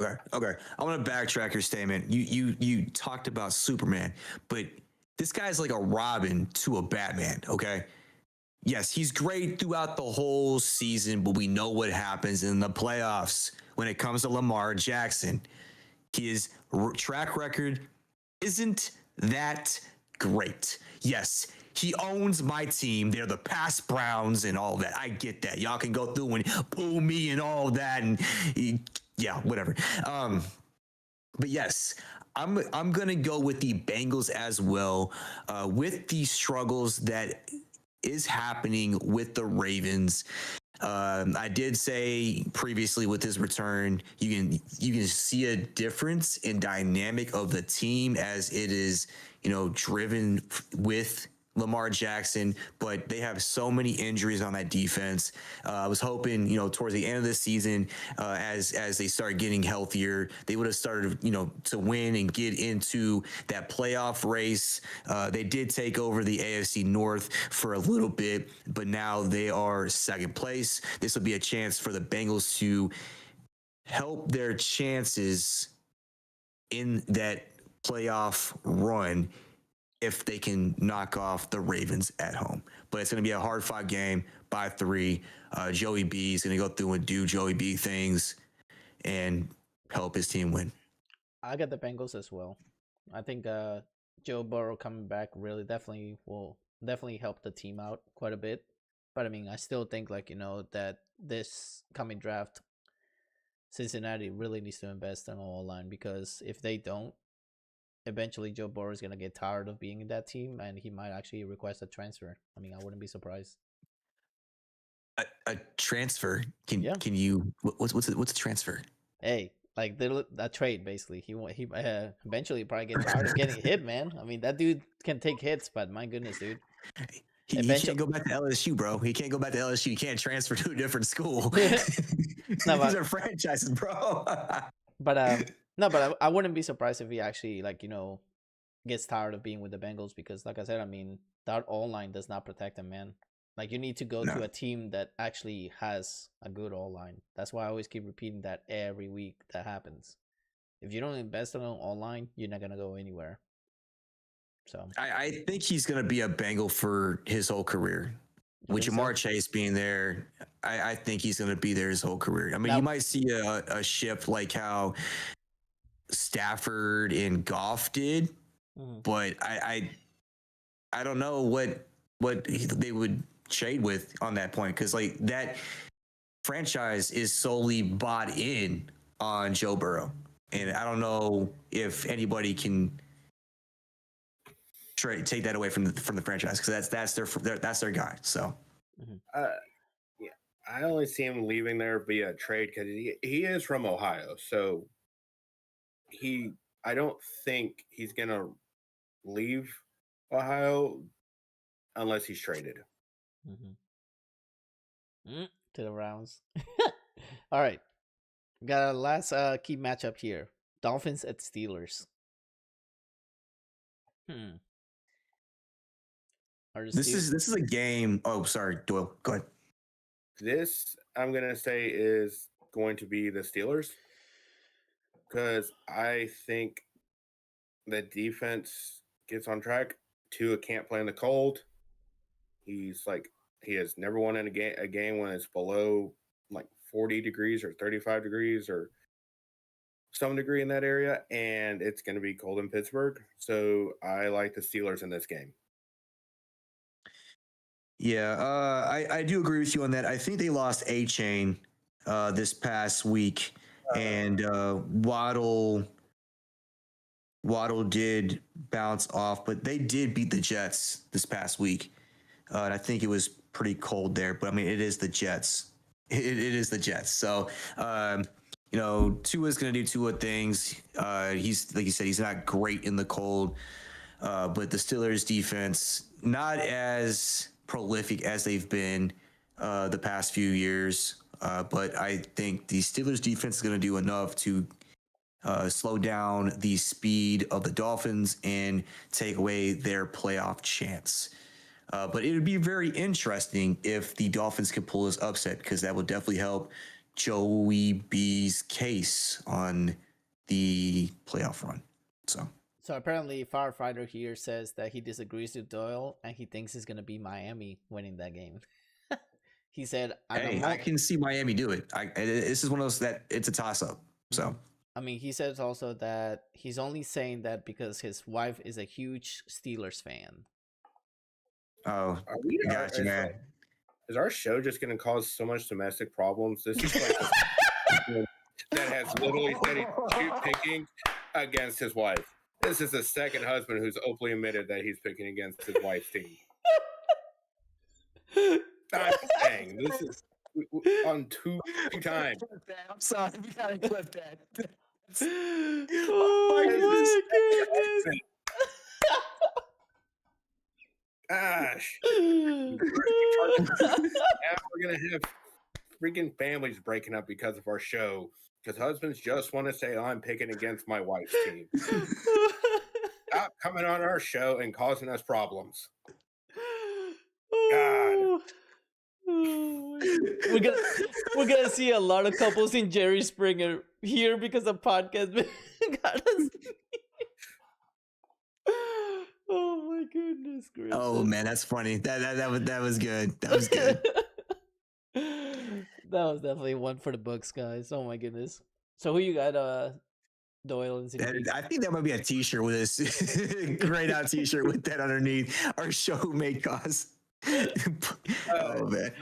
Speaker 3: Okay. I want to backtrack your statement. You talked about Superman, but this guy's like a Robin to a Batman, okay? Yes, he's great throughout the whole season, but we know what happens in the playoffs when it comes to Lamar Jackson. His track record isn't that great. Yes, he owns my team. They're the past Browns and all that. I get that. Y'all can go through and boo me and all that, and yeah, whatever. But yes, I'm gonna go with the Bengals as well, with the struggles that is happening with the Ravens. I did say previously with his return, you can see a difference in dynamic of the team as it is, driven with Lamar Jackson, but they have so many injuries on that defense. I was hoping, towards the end of the season, as they start getting healthier, they would have started, to win and get into that playoff race. They did take over the AFC North for a little bit, but now they are second place. This will be a chance for the Bengals to help their chances in that playoff run if they can knock off the Ravens at home. But it's going to be a hard-fought game by 3. Joey B is going to go through and do Joey B things and help his team win.
Speaker 2: I got the Bengals as well. I think Joe Burrow coming back really will help the team out quite a bit. But I mean, I still think that this coming draft, Cincinnati really needs to invest in all line, because if they don't, eventually Joe Burrow is going to get tired of being in that team and he might actually request a transfer. I mean, I wouldn't be surprised.
Speaker 3: A transfer? Can you, what's a transfer?
Speaker 2: Hey, like that trade basically. He eventually probably get tired of getting hit, man. I mean, that dude can take hits, but my goodness, dude.
Speaker 3: He can't go back to LSU, bro. He can't go back to LSU. He can't transfer to a different school. These are franchises, bro.
Speaker 2: But I wouldn't be surprised if he actually gets tired of being with the Bengals, because like I said, I mean, that all-line does not protect him, man. Like, you need to go to a team that actually has a good all-line. That's why I always keep repeating that every week that happens. If you don't invest in an all-line, you're not going to go anywhere. So
Speaker 3: I think he's going to be a Bengal for his whole career. With Jamar Chase being there, I think he's going to be there his whole career. I mean, you might see a shift like how Stafford and Goff did, but I don't know what they would trade with on that point, because that franchise is solely bought in on Joe Burrow, and I don't know if anybody can take that away from the franchise, because that's their guy. So
Speaker 4: yeah, I only see him leaving there via trade because he is from Ohio, so I don't think he's gonna leave Ohio unless he's traded.
Speaker 2: To the rounds. All right, got a last key matchup here: Dolphins at Steelers.
Speaker 3: This is a game. Oh, sorry, Doyle. Go ahead.
Speaker 4: This, I'm gonna say, is going to be the Steelers, because I think the defense gets on track. Tua can't play in the cold. He has never won in a game when it's below 40 degrees or 35 degrees or some degree in that area, and it's going to be cold in Pittsburgh. So I like the Steelers in this game.
Speaker 3: Yeah, I do agree with you on that. I think they lost A-Chain this past week, and Waddle did bounce off, but they did beat the Jets this past week. And I think it was pretty cold there, but I mean, it is the Jets. It is the Jets. So, Tua's going to do Tua things. He's, like you said, he's not great in the cold, but the Steelers defense, not as prolific as they've been the past few years. But I think the Steelers defense is going to do enough to slow down the speed of the Dolphins and take away their playoff chance. But it would be very interesting if the Dolphins could pull this upset, because that would definitely help Joey B's case on the playoff run. So
Speaker 2: apparently Firefighter here says that he disagrees with Doyle and he thinks it's going to be Miami winning that game. He said,
Speaker 3: I can see Miami do it. This is one of those that it's a toss-up. So
Speaker 2: I mean, he says also that he's only saying that because his wife is a huge Steelers fan.
Speaker 3: Oh, gotcha, man.
Speaker 4: Is our show just going to cause so much domestic problems? This is like that has literally said he's picking against his wife. This is the second husband who's openly admitted that he's picking against his wife's team. I'm saying this is on two times.
Speaker 3: I'm sorry, we gotta clip that.
Speaker 2: Oh my goodness!
Speaker 4: Gosh. Now we're going to have freaking families breaking up because of our show, because husbands just want to say, I'm picking against my wife's team. Stop coming on our show and causing us problems. God.
Speaker 2: We're gonna see a lot of couples in Jerry Springer here because the podcast got us. Oh my goodness gracious.
Speaker 3: Oh man, that's funny. That was good. That was good.
Speaker 2: That was definitely one for the books, guys. Oh my goodness. So who you got, Doyle and ZDP?
Speaker 3: I think that might be a t-shirt with this grayed out t-shirt with that underneath. Our show may cause. Oh man.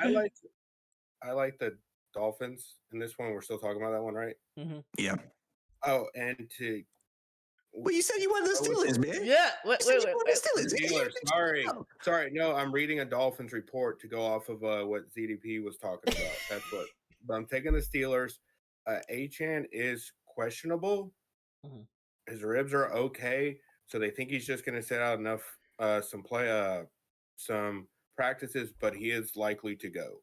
Speaker 4: I like the Dolphins in this one. We're still talking about that one, right?
Speaker 2: Mm-hmm.
Speaker 3: Yeah.
Speaker 4: Oh, and to
Speaker 3: well, you said you wanted the Steelers, man.
Speaker 2: Yeah. Wait.
Speaker 4: Steelers. Sorry. No, I'm reading a Dolphins report to go off of what ZDP was talking about. But I'm taking the Steelers. Achan is questionable.
Speaker 2: Mm-hmm.
Speaker 4: His ribs are okay, so they think he's just going to sit out enough some practices, but he is likely to go.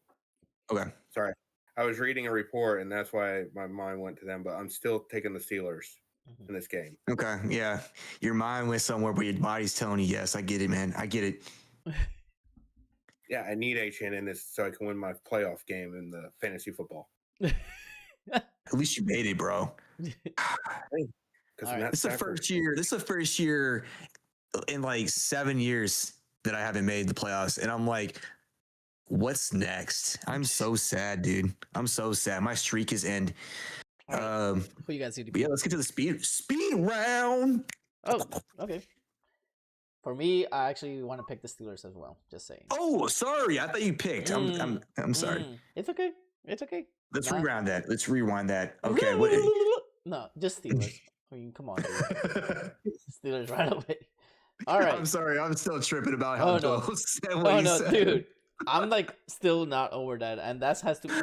Speaker 3: Okay.
Speaker 4: Sorry. I was reading a report, and that's why my mind went to them, but I'm still taking the Steelers in this game.
Speaker 3: Okay, yeah. Your mind went somewhere, but your body's telling you, yes, I get it, man. I get it.
Speaker 4: Yeah, I need HN in this so I can win my playoff game in the fantasy football.
Speaker 3: At least you made it, bro.
Speaker 4: Right.
Speaker 3: This is the first year in like 7 years that I haven't made the playoffs, and I'm like, what's next? I'm so sad, dude. I'm so sad. My streak is end.
Speaker 2: Right. Who you guys need to be?
Speaker 3: Yeah, let's get to the speed round.
Speaker 2: Oh, okay. For me, I actually want to pick the Steelers as well. Just saying.
Speaker 3: Oh, sorry. I thought you picked. I'm sorry.
Speaker 2: It's okay.
Speaker 3: Let's rewind that. Okay. What?
Speaker 2: No, just Steelers. I mean, come on, dude. Steelers right away. All right.
Speaker 3: I'm sorry. I'm still tripping about how Doyle said what he said.
Speaker 2: Dude. I'm like still not over that, and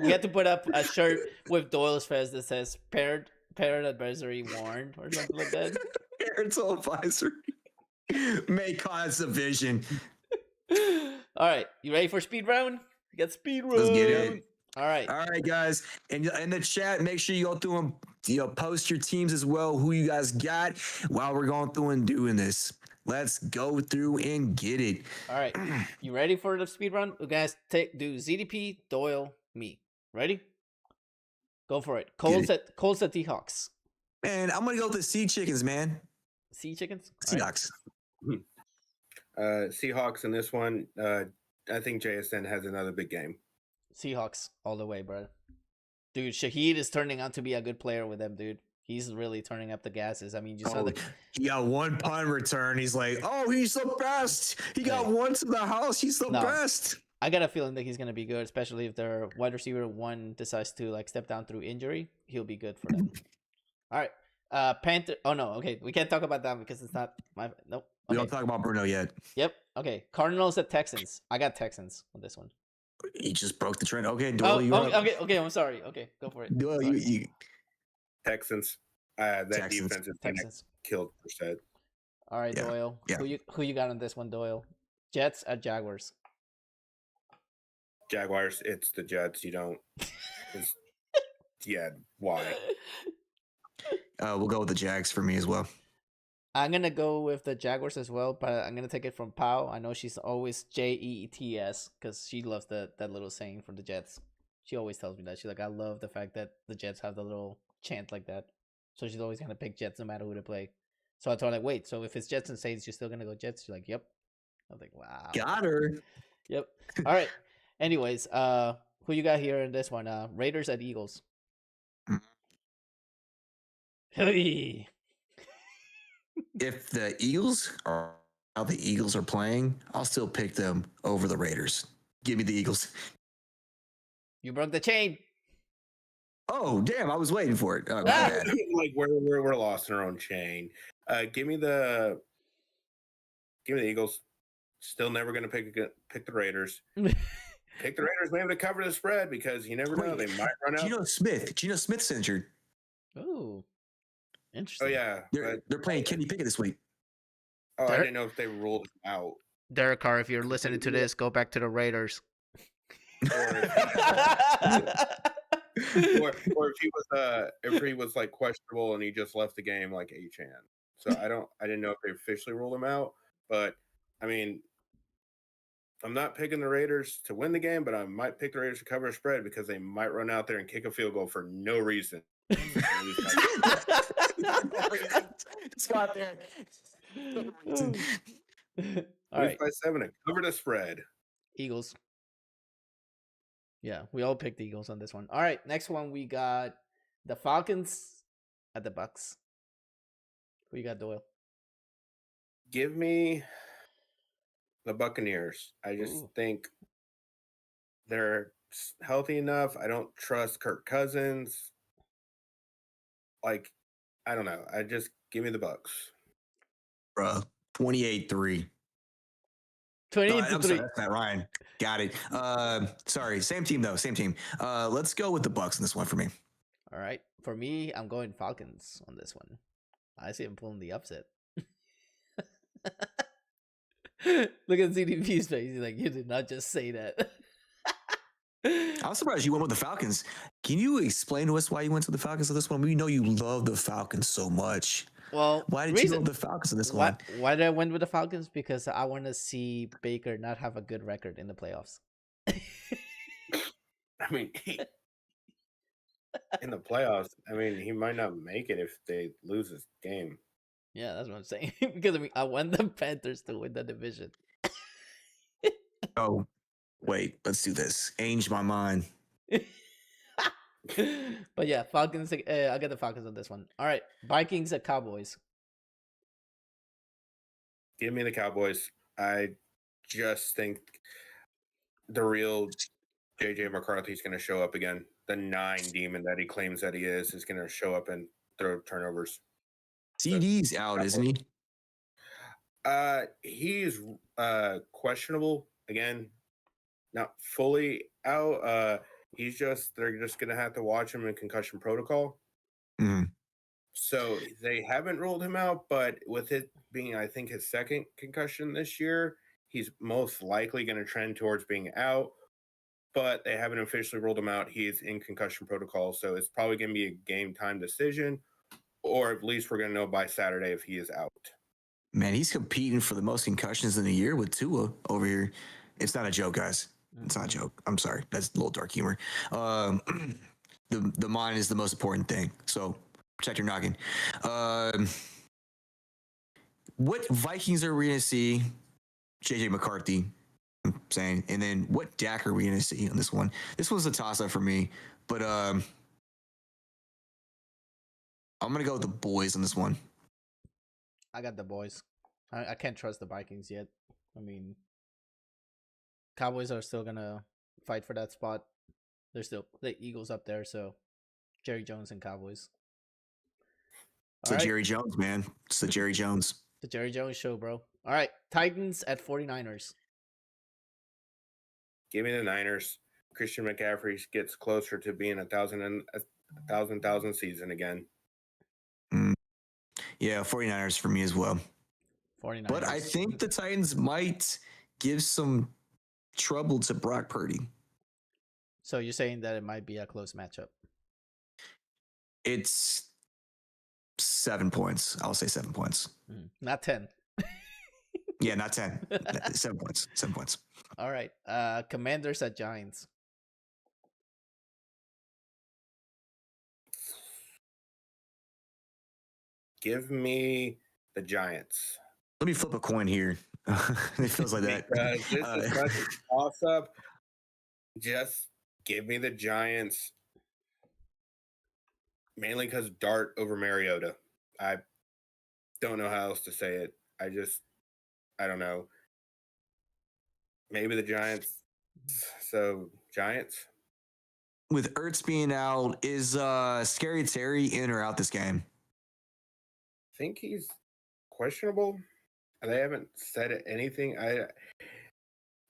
Speaker 2: we have to put up a shirt with Doyle's face that says parent advisory warned or something like that.
Speaker 3: Parental advisory may cause division.
Speaker 2: All right, you ready for speed round? We got speed round.
Speaker 3: Let's get it.
Speaker 2: All right,
Speaker 3: guys, and in the chat, make sure you go through and post your teams as well. Who you guys got while we're going through and doing this. Let's go through and get it.
Speaker 2: All right. You ready for the speed run? You guys do ZDP, Doyle, me. Ready? Go for it. Colts at Seahawks.
Speaker 3: Man, I'm going to go with the Sea Chickens, man.
Speaker 2: Sea Chickens?
Speaker 3: Seahawks.
Speaker 4: Right. Seahawks in this one. I think JSN has another big game.
Speaker 2: Seahawks all the way, bro. Dude, Shaheed is turning out to be a good player with them, dude. He's really turning up the gases. I mean, you saw
Speaker 3: he got one punt return. He's like, oh, he's the best. He got one to the house. He's the best.
Speaker 2: I got a feeling that he's gonna be good, especially if their wide receiver 1 decides to like step down through injury. He'll be good for them. All right. Panther. Oh no. Okay, we can't talk about that because it's not my. Nope.
Speaker 3: We don't talk about Bruno yet.
Speaker 2: Yep. Okay. Cardinals at Texans. I got Texans on this one.
Speaker 3: He just broke the trend. Okay, Doyle.
Speaker 2: Okay. I'm sorry. Okay, go for it.
Speaker 3: Doyle, you.
Speaker 4: Texans. Texans. Defense is Texans killed %.
Speaker 2: All right, Doyle. Yeah. Who you got on this one, Doyle? Jets at Jaguars.
Speaker 4: Jaguars. It's the Jets. You don't. Why?
Speaker 3: We'll go with the Jags for me as well.
Speaker 2: I'm gonna go with the Jaguars as well, but I'm gonna take it from Pau. I know she's always JETS because she loves that little saying from the Jets. She always tells me that. She's like, I love the fact that the Jets have the little chant like that. So she's always gonna pick Jets no matter who to play. So I told her, like, wait, so if it's Jets and Saints, you're still gonna go Jets? She's like, yep. I was like, wow.
Speaker 3: Got her.
Speaker 2: Yep. All right. Anyways, who you got here in this one? Raiders at Eagles. Hey.
Speaker 3: If the Eagles are how the Eagles are playing, I'll still pick them over the Raiders. Give me the Eagles.
Speaker 2: You broke the chain.
Speaker 3: Oh, damn. I was waiting for it.
Speaker 4: Like we're lost in our own chain. Give me the Eagles. Still never going to pick the Raiders. Pick the Raiders maybe to cover the spread because you never know. They might run out.
Speaker 3: Geno Smith's injured.
Speaker 2: Oh, interesting.
Speaker 4: Oh, yeah.
Speaker 3: They're playing Kenny Pickett this week.
Speaker 4: Oh, I didn't know if they ruled him out.
Speaker 2: Derek Carr, if you're listening to this, go back to the Raiders.
Speaker 4: Or if he was like questionable and he just left the game like Achan. So I didn't know if they officially ruled him out, but I mean, I'm not picking the Raiders to win the game, but I might pick the Raiders to cover a spread because they might run out there and kick a field goal for no reason.
Speaker 3: Just go out there.
Speaker 2: All right.
Speaker 4: By 7 and cover the spread.
Speaker 2: Eagles. Yeah, we all picked the Eagles on this one. All right, next one we got the Falcons at the Bucks. Who you got, Doyle?
Speaker 4: Give me the Buccaneers. I just think they're healthy enough. I don't trust Kirk Cousins. Like, I don't know. I just give me the Bucks.
Speaker 3: Bruh, 28-3.
Speaker 2: 28-3.
Speaker 3: Sorry, that's not Ryan. Got it. Sorry, same team though. Same team. Let's go with the Bucks in this one for me.
Speaker 2: All right, for me, I'm going Falcons on this one. I see him pulling the upset. Look at ZDP's face. He's like, you did not just say that.
Speaker 3: I'm surprised you went with the Falcons. Can you explain to us why you went to the Falcons on this one? We know you love the Falcons so much.
Speaker 2: Well,
Speaker 3: why did you go with the Falcons in this one?
Speaker 2: Why did I went with the Falcons? Because I want to see Baker not have a good record in the playoffs.
Speaker 4: I mean, in the playoffs, I mean, he might not make it if they lose this game.
Speaker 2: Yeah, that's what I'm saying. Because I mean, I want the Panthers to win the division.
Speaker 3: Oh, wait, let's do this. Change my mind.
Speaker 2: But yeah, Falcons. I got the Falcons on this one. All right, Vikings at Cowboys.
Speaker 4: Give me the Cowboys. I just think the real JJ McCarthy is going to show up again. The 9 demon that he claims that he is going to show up and throw turnovers.
Speaker 3: CD's out, isn't he?
Speaker 4: He's questionable again, not fully out. They're just gonna have to watch him in concussion protocol.
Speaker 3: Mm.
Speaker 4: So they haven't ruled him out, but with it being, I think, his second concussion this year, he's most likely going to trend towards being out. But they haven't officially ruled him out. He's in concussion protocol, so it's probably going to be a game time decision, or at least we're going to know by Saturday if he is out.
Speaker 3: Man, he's competing for the most concussions in a year with Tua over here. It's not a joke, guys. It's not a joke. I'm sorry. That's a little dark humor. The mind is the most important thing. So protect your noggin. What Vikings are we going to see? JJ McCarthy, I'm saying. And then what Dak are we going to see on this one? This was a toss-up for me. But I'm going to go with the boys on this one.
Speaker 2: I got the boys. I can't trust the Vikings yet. I mean, Cowboys are still going to fight for that spot. There's still the Eagles up there, so Jerry Jones and Cowboys.
Speaker 3: It's Jerry Jones, man. It's the Jerry Jones.
Speaker 2: The Jerry Jones show, bro. All right, Titans at 49ers.
Speaker 4: Give me the Niners. Christian McCaffrey gets closer to being a thousand season again.
Speaker 3: Yeah, 49ers for me as well.
Speaker 2: 49ers.
Speaker 3: But I think the Titans might give some trouble to Brock Purdy.
Speaker 2: So you're saying that it might be a close matchup?
Speaker 3: It's 7 points. I'll say 7 points.
Speaker 2: Not 10.
Speaker 3: Yeah, not 10. 7 points. 7 points.
Speaker 2: All right. Commanders at Giants.
Speaker 4: Give me the Giants.
Speaker 3: Let me flip a coin here. It feels like that.
Speaker 4: Because this is such a toss-up. Just give me the Giants. Mainly because Dart over Mariota. I don't know how else to say it. I don't know. Maybe the Giants. So, Giants.
Speaker 3: With Ertz being out, is Scary Terry in or out this game?
Speaker 4: I think he's questionable. They haven't said anything.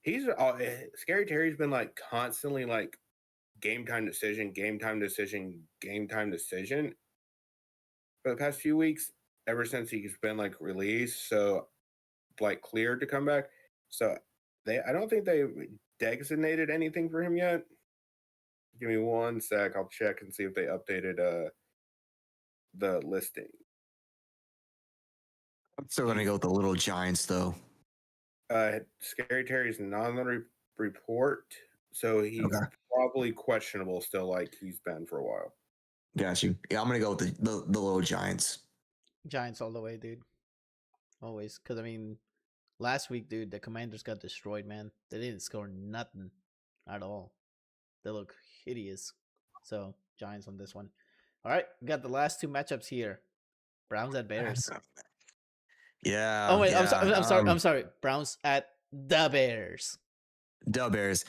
Speaker 4: Scary Terry's been like constantly like game time decision for the past few weeks, ever since he's been like released, so like cleared to come back. So I don't think they designated anything for him yet. Give me 1 sec. I'll check and see if they updated the listing.
Speaker 3: I'm still going to go with the little Giants, though.
Speaker 4: Scary Terry's not on the report, so he's probably questionable still, like he's been for a while.
Speaker 3: Got you. Yeah, I'm going to go with the little Giants.
Speaker 2: Giants all the way, dude. Always. Because, I mean, last week, dude, the Commanders got destroyed, man. They didn't score nothing at all. They look hideous. So, Giants on this one. All right, we got the last two matchups here. Browns at Bears.
Speaker 3: Yeah.
Speaker 2: Oh wait,
Speaker 3: yeah.
Speaker 2: I'm sorry. Browns at the Bears.
Speaker 3: The Bears.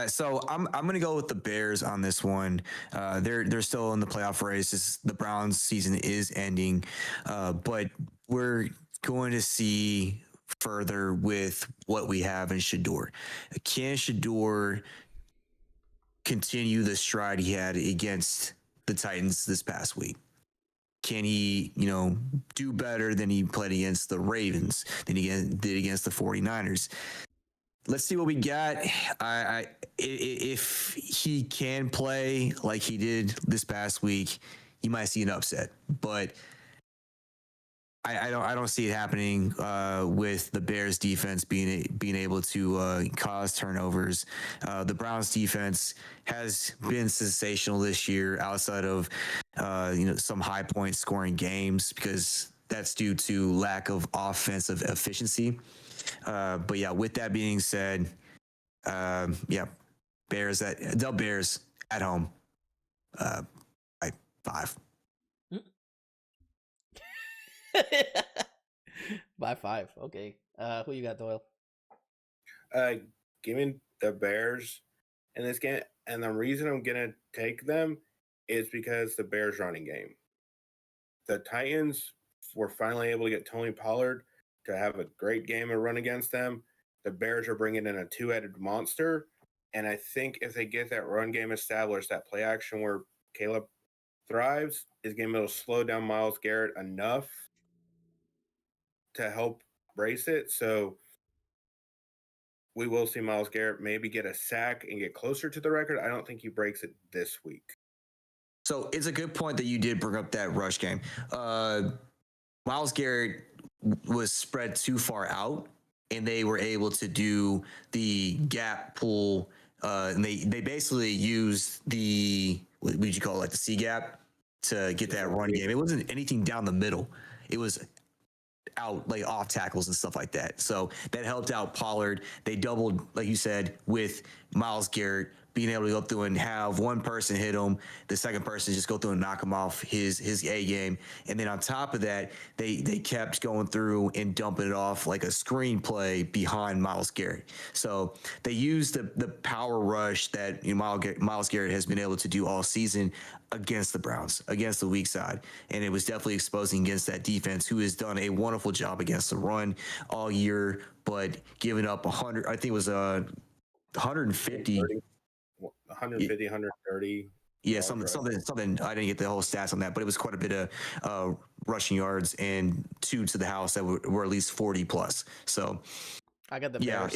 Speaker 3: So I'm gonna go with the Bears on this one. They're still in the playoff race. The Browns season is ending, but we're going to see further with what we have in Shador. Can Shador continue the stride he had against the Titans this past week? Can he, do better than he played against the Ravens, than he did against the 49ers? Let's see what we got. If he can play like he did this past week, you might see an upset. But I don't see it happening with the Bears defense being able to cause turnovers. The Browns defense has been sensational this year, outside of some high point scoring games, because that's due to lack of offensive efficiency. But yeah, with that being said, the Bears at home by 5.
Speaker 2: By 5. Okay. Who you got, Doyle?
Speaker 4: Give me the Bears in this game. And the reason I'm going to take them is because the Bears running game. The Titans were finally able to get Tony Pollard to have a great game and run against them. The Bears are bringing in a two-headed monster. And I think if they get that run game established, that play action where Caleb thrives, is going to be able to slow down Myles Garrett enough to help brace it. So we will see Myles Garrett maybe get a sack and get closer to the record. I don't think he breaks it this week.
Speaker 3: So it's a good point that you did bring up that rush game. Myles Garrett was spread too far out, and they were able to do the gap pull. And they basically used the, what would you call it, like the C gap to get that run game. It wasn't anything down the middle. It was out like off tackles and stuff like that. So that helped out Pollard. They doubled, like you said, with Myles Garrett. being able to go through and have one person hit him, the second person just go through and knock him off his A game. And then on top of that, they kept going through and dumping it off like a screenplay behind Myles Garrett. So they used the power rush that Myles Garrett has been able to do all season against the Browns, against the weak side. And it was definitely exposing against that defense, who has done a wonderful job against the run all year, but giving up 100, I think it was 150.
Speaker 4: 130.
Speaker 3: Yeah, something. I didn't get the whole stats on that, but it was quite a bit of rushing yards and 2 to the house that were at least 40 plus. So
Speaker 2: I got the Bears.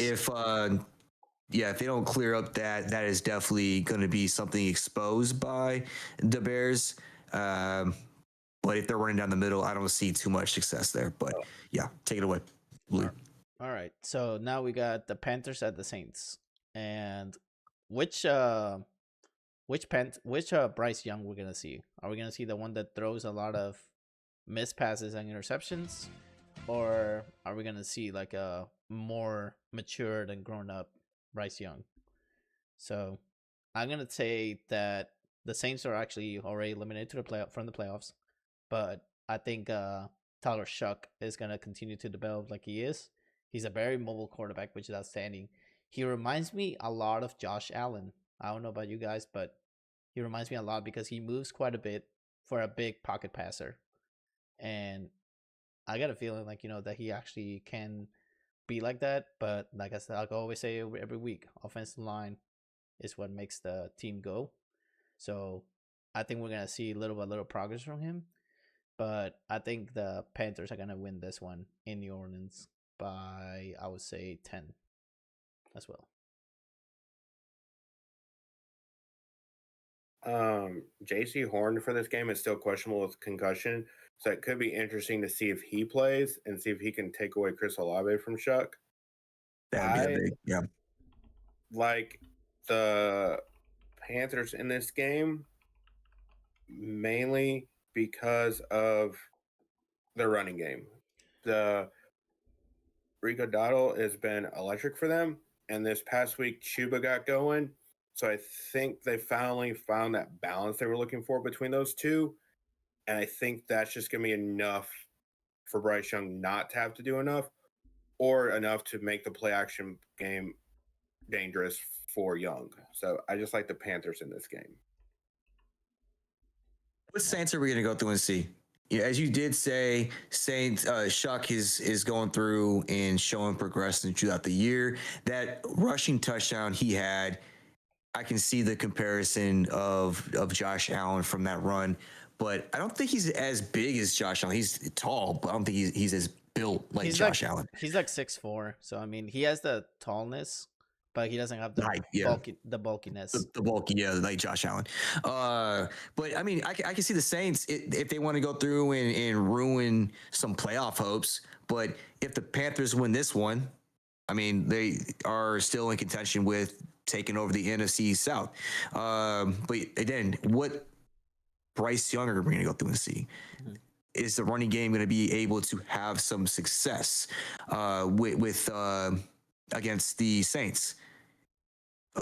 Speaker 3: If they don't clear up that is definitely going to be something exposed by the Bears. But if they're running down the middle, I don't see too much success there. But yeah, take it away, Blue.
Speaker 2: All right. So now we got the Panthers at the Saints, and which Bryce Young we're gonna see? Are we gonna see the one that throws a lot of missed passes and interceptions, or are we gonna see like a more matured and grown up Bryce Young? So I'm gonna say that the Saints are actually already eliminated from the playoffs, but I think Tyler Shuck is gonna continue to develop like he is. He's a very mobile quarterback, which is outstanding. He reminds me a lot of Josh Allen. I don't know about you guys, but he reminds me a lot because he moves quite a bit for a big pocket passer. And I got a feeling like, that he actually can be like that. But like I said, I'll always say every week, offensive line is what makes the team go. So I think we're going to see little by little progress from him. But I think the Panthers are going to win this one in New Orleans by, I would say, 10 as well.
Speaker 4: JC Horn for this game is still questionable with concussion, so it could be interesting to see if he plays and see if he can take away Chris Olave from Shuck.
Speaker 3: That'd be big, yeah.
Speaker 4: Like the Panthers in this game mainly because of their running game. The Rico Dowdle has been electric for them, and this past week Chuba got going. So I think they finally found that balance they were looking for between those two. And I think that's just going to be enough for Bryce Young not to have to do enough, or enough to make the play action game dangerous for Young. So I just like the Panthers in this game.
Speaker 3: What Saints are we going to go through and see? Yeah, as you did say, Saints Shuck is going through and showing progression throughout the year. That rushing touchdown he had, I can see the comparison of Josh Allen from that run, but I don't think he's as big as Josh Allen. He's tall, but I don't think he's as built like Josh Allen.
Speaker 2: He's like 6'4", so I mean he has the tallness, but he doesn't have the bulkiness.
Speaker 3: The bulky, yeah, like Josh Allen. But I mean, I can see the Saints if they want to go through and ruin some playoff hopes. But if the Panthers win this one, I mean, they are still in contention with taking over the NFC South. But again, what Bryce Young are we going to go through and see? Mm-hmm. Is the running game going to be able to have some success with against the Saints?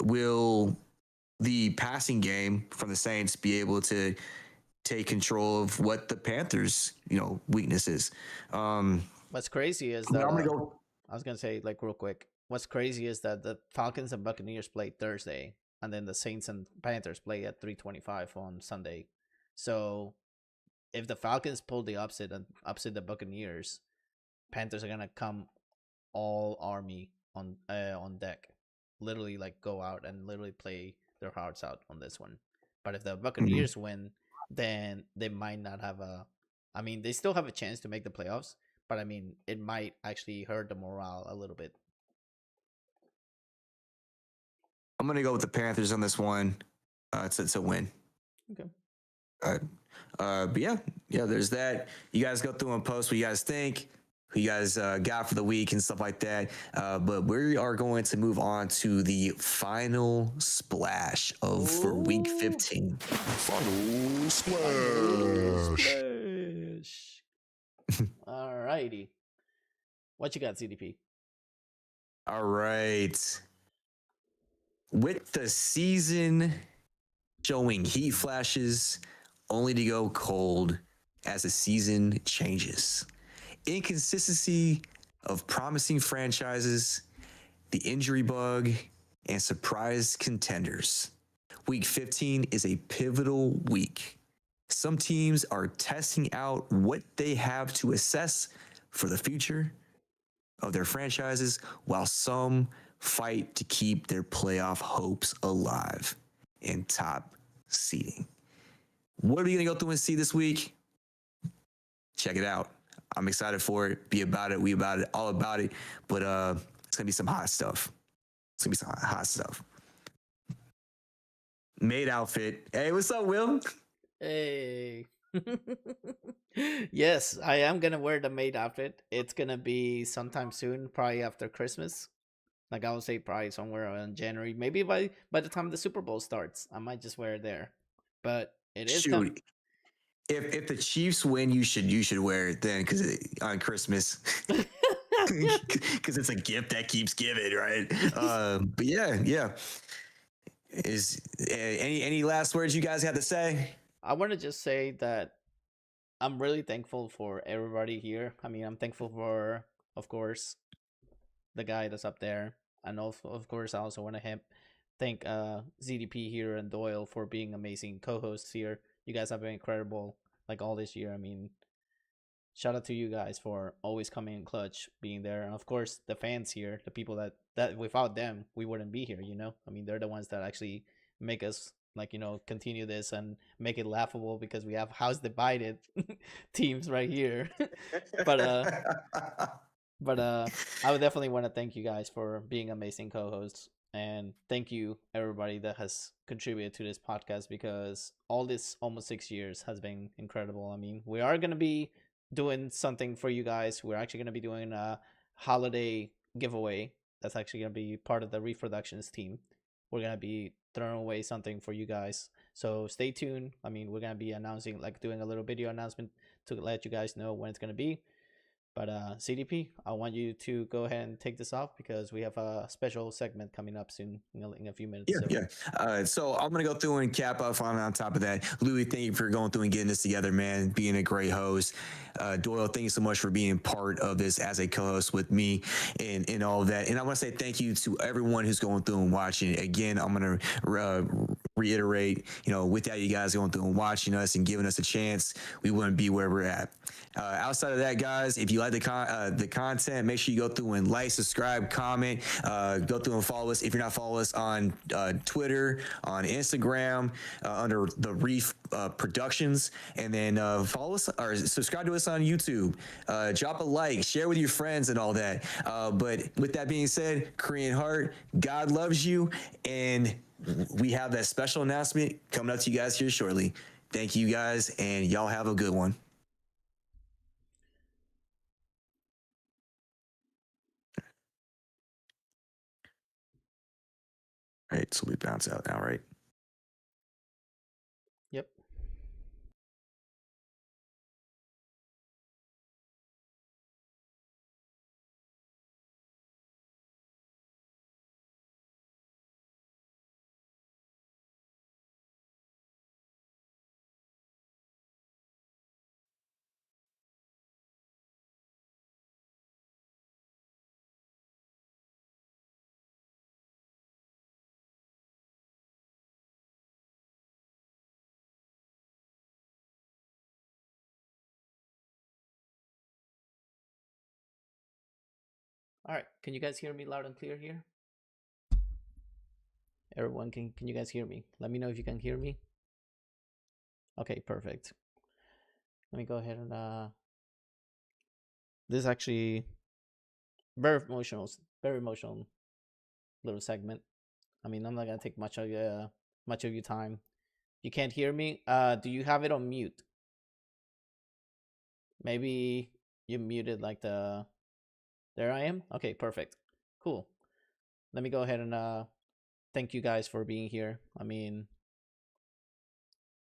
Speaker 3: Will the passing game from the Saints be able to take control of what the Panthers, weakness is?
Speaker 2: What's crazy is that I was going to say, like, real quick. What's crazy is that the Falcons and Buccaneers play Thursday, and then the Saints and Panthers play at 3:25 on Sunday. So if the Falcons pull the upset and upset the Buccaneers, Panthers are gonna come all army on deck, literally like go out and literally play their hearts out on this one. But if the Buccaneers win, then they might not have I mean, they still have a chance to make the playoffs, but I mean, it might actually hurt the morale a little bit.
Speaker 3: I'm going to go with the Panthers on this one. It's a win.
Speaker 2: Okay.
Speaker 3: But yeah, there's that. You guys go through and post what you guys think, who you guys got for the week and stuff like that. But we are going to move on to the final splash for week 15.
Speaker 5: Final splash.
Speaker 2: All righty. What you got, ZDP?
Speaker 3: All right. with the season showing heat flashes only to go cold as the season changes. Inconsistency of promising franchises, the injury bug, and surprise contenders. Week 15 is a pivotal week. Some teams are testing out what they have to assess for the future of their franchises, while some fight to keep their playoff hopes alive in top seeding. What are we going to go through and see this week? Check it out. I'm excited for it. Be about it. We about it. All about it. But it's going to be some hot stuff. It's going to be some hot stuff. Maid outfit. Hey, what's up, Will?
Speaker 2: Hey. Yes, I am going to wear the maid outfit. It's going to be sometime soon, probably after Christmas. Like I would say probably somewhere around January. Maybe by the time the Super Bowl starts, I might just wear it there. But it is coming.
Speaker 3: If the Chiefs win, you should wear it then, because on Christmas, because it's a gift that keeps giving, right? But yeah. Is any last words you guys have to say?
Speaker 2: I want to just say that I'm really thankful for everybody here. I mean, I'm thankful for, of course, the guy that's up there, and of course, I also want to thank ZDP here and Doyle for being amazing co-hosts here. You guys have been incredible, like all this year. I mean, shout out to you guys for always coming in clutch, being there, and of course the fans here, the people that without them we wouldn't be here. I mean, they're the ones that actually make us continue this and make it laughable, because we have house divided teams right here. but I would definitely want to thank you guys for being amazing co-hosts. And thank you, everybody that has contributed to this podcast, because all this almost 6 years has been incredible. I mean, we are going to be doing something for you guys. We're actually going to be doing a holiday giveaway. That's actually going to be part of the Reef Productions team. We're going to be throwing away something for you guys. So stay tuned. I mean, we're going to be announcing, doing a little video announcement to let you guys know when it's going to be. But CDP, I want you to go ahead and take this off, because we have a special segment coming up soon in a few minutes.
Speaker 3: So I'm going to go through and cap off on top of that. Louis, thank you for going through and getting this together, man, being a great host. Doyle, thank you so much for being part of this as a co-host with me and all of that. And I want to say thank you to everyone who's going through and watching. Again, I'm going to reiterate, without you guys going through and watching us and giving us a chance, we wouldn't be where we're at. Outside of that, guys, if you like the content, make sure you go through and like, subscribe, comment, go through and follow us. If you're not following us on Twitter, on Instagram, under the Reef Productions, and then follow us or subscribe to us on YouTube. Drop a like, share with your friends and all that. But with that being said, Korean Heart, God loves you, and we have that special announcement coming up to you guys here shortly. Thank you guys, and y'all have a good one. Right, so we bounce out now, right?
Speaker 2: Yep. All right, can you guys hear me loud and clear here? Everyone, can you guys hear me? Let me know if you can hear me. Okay, perfect. Let me go ahead and this is actually very emotional little segment. I mean, I'm not gonna take much of your time. You can't hear me. Do you have it on mute? Maybe you muted there I am. Okay, perfect. Cool. Let me go ahead and thank you guys for being here. I mean,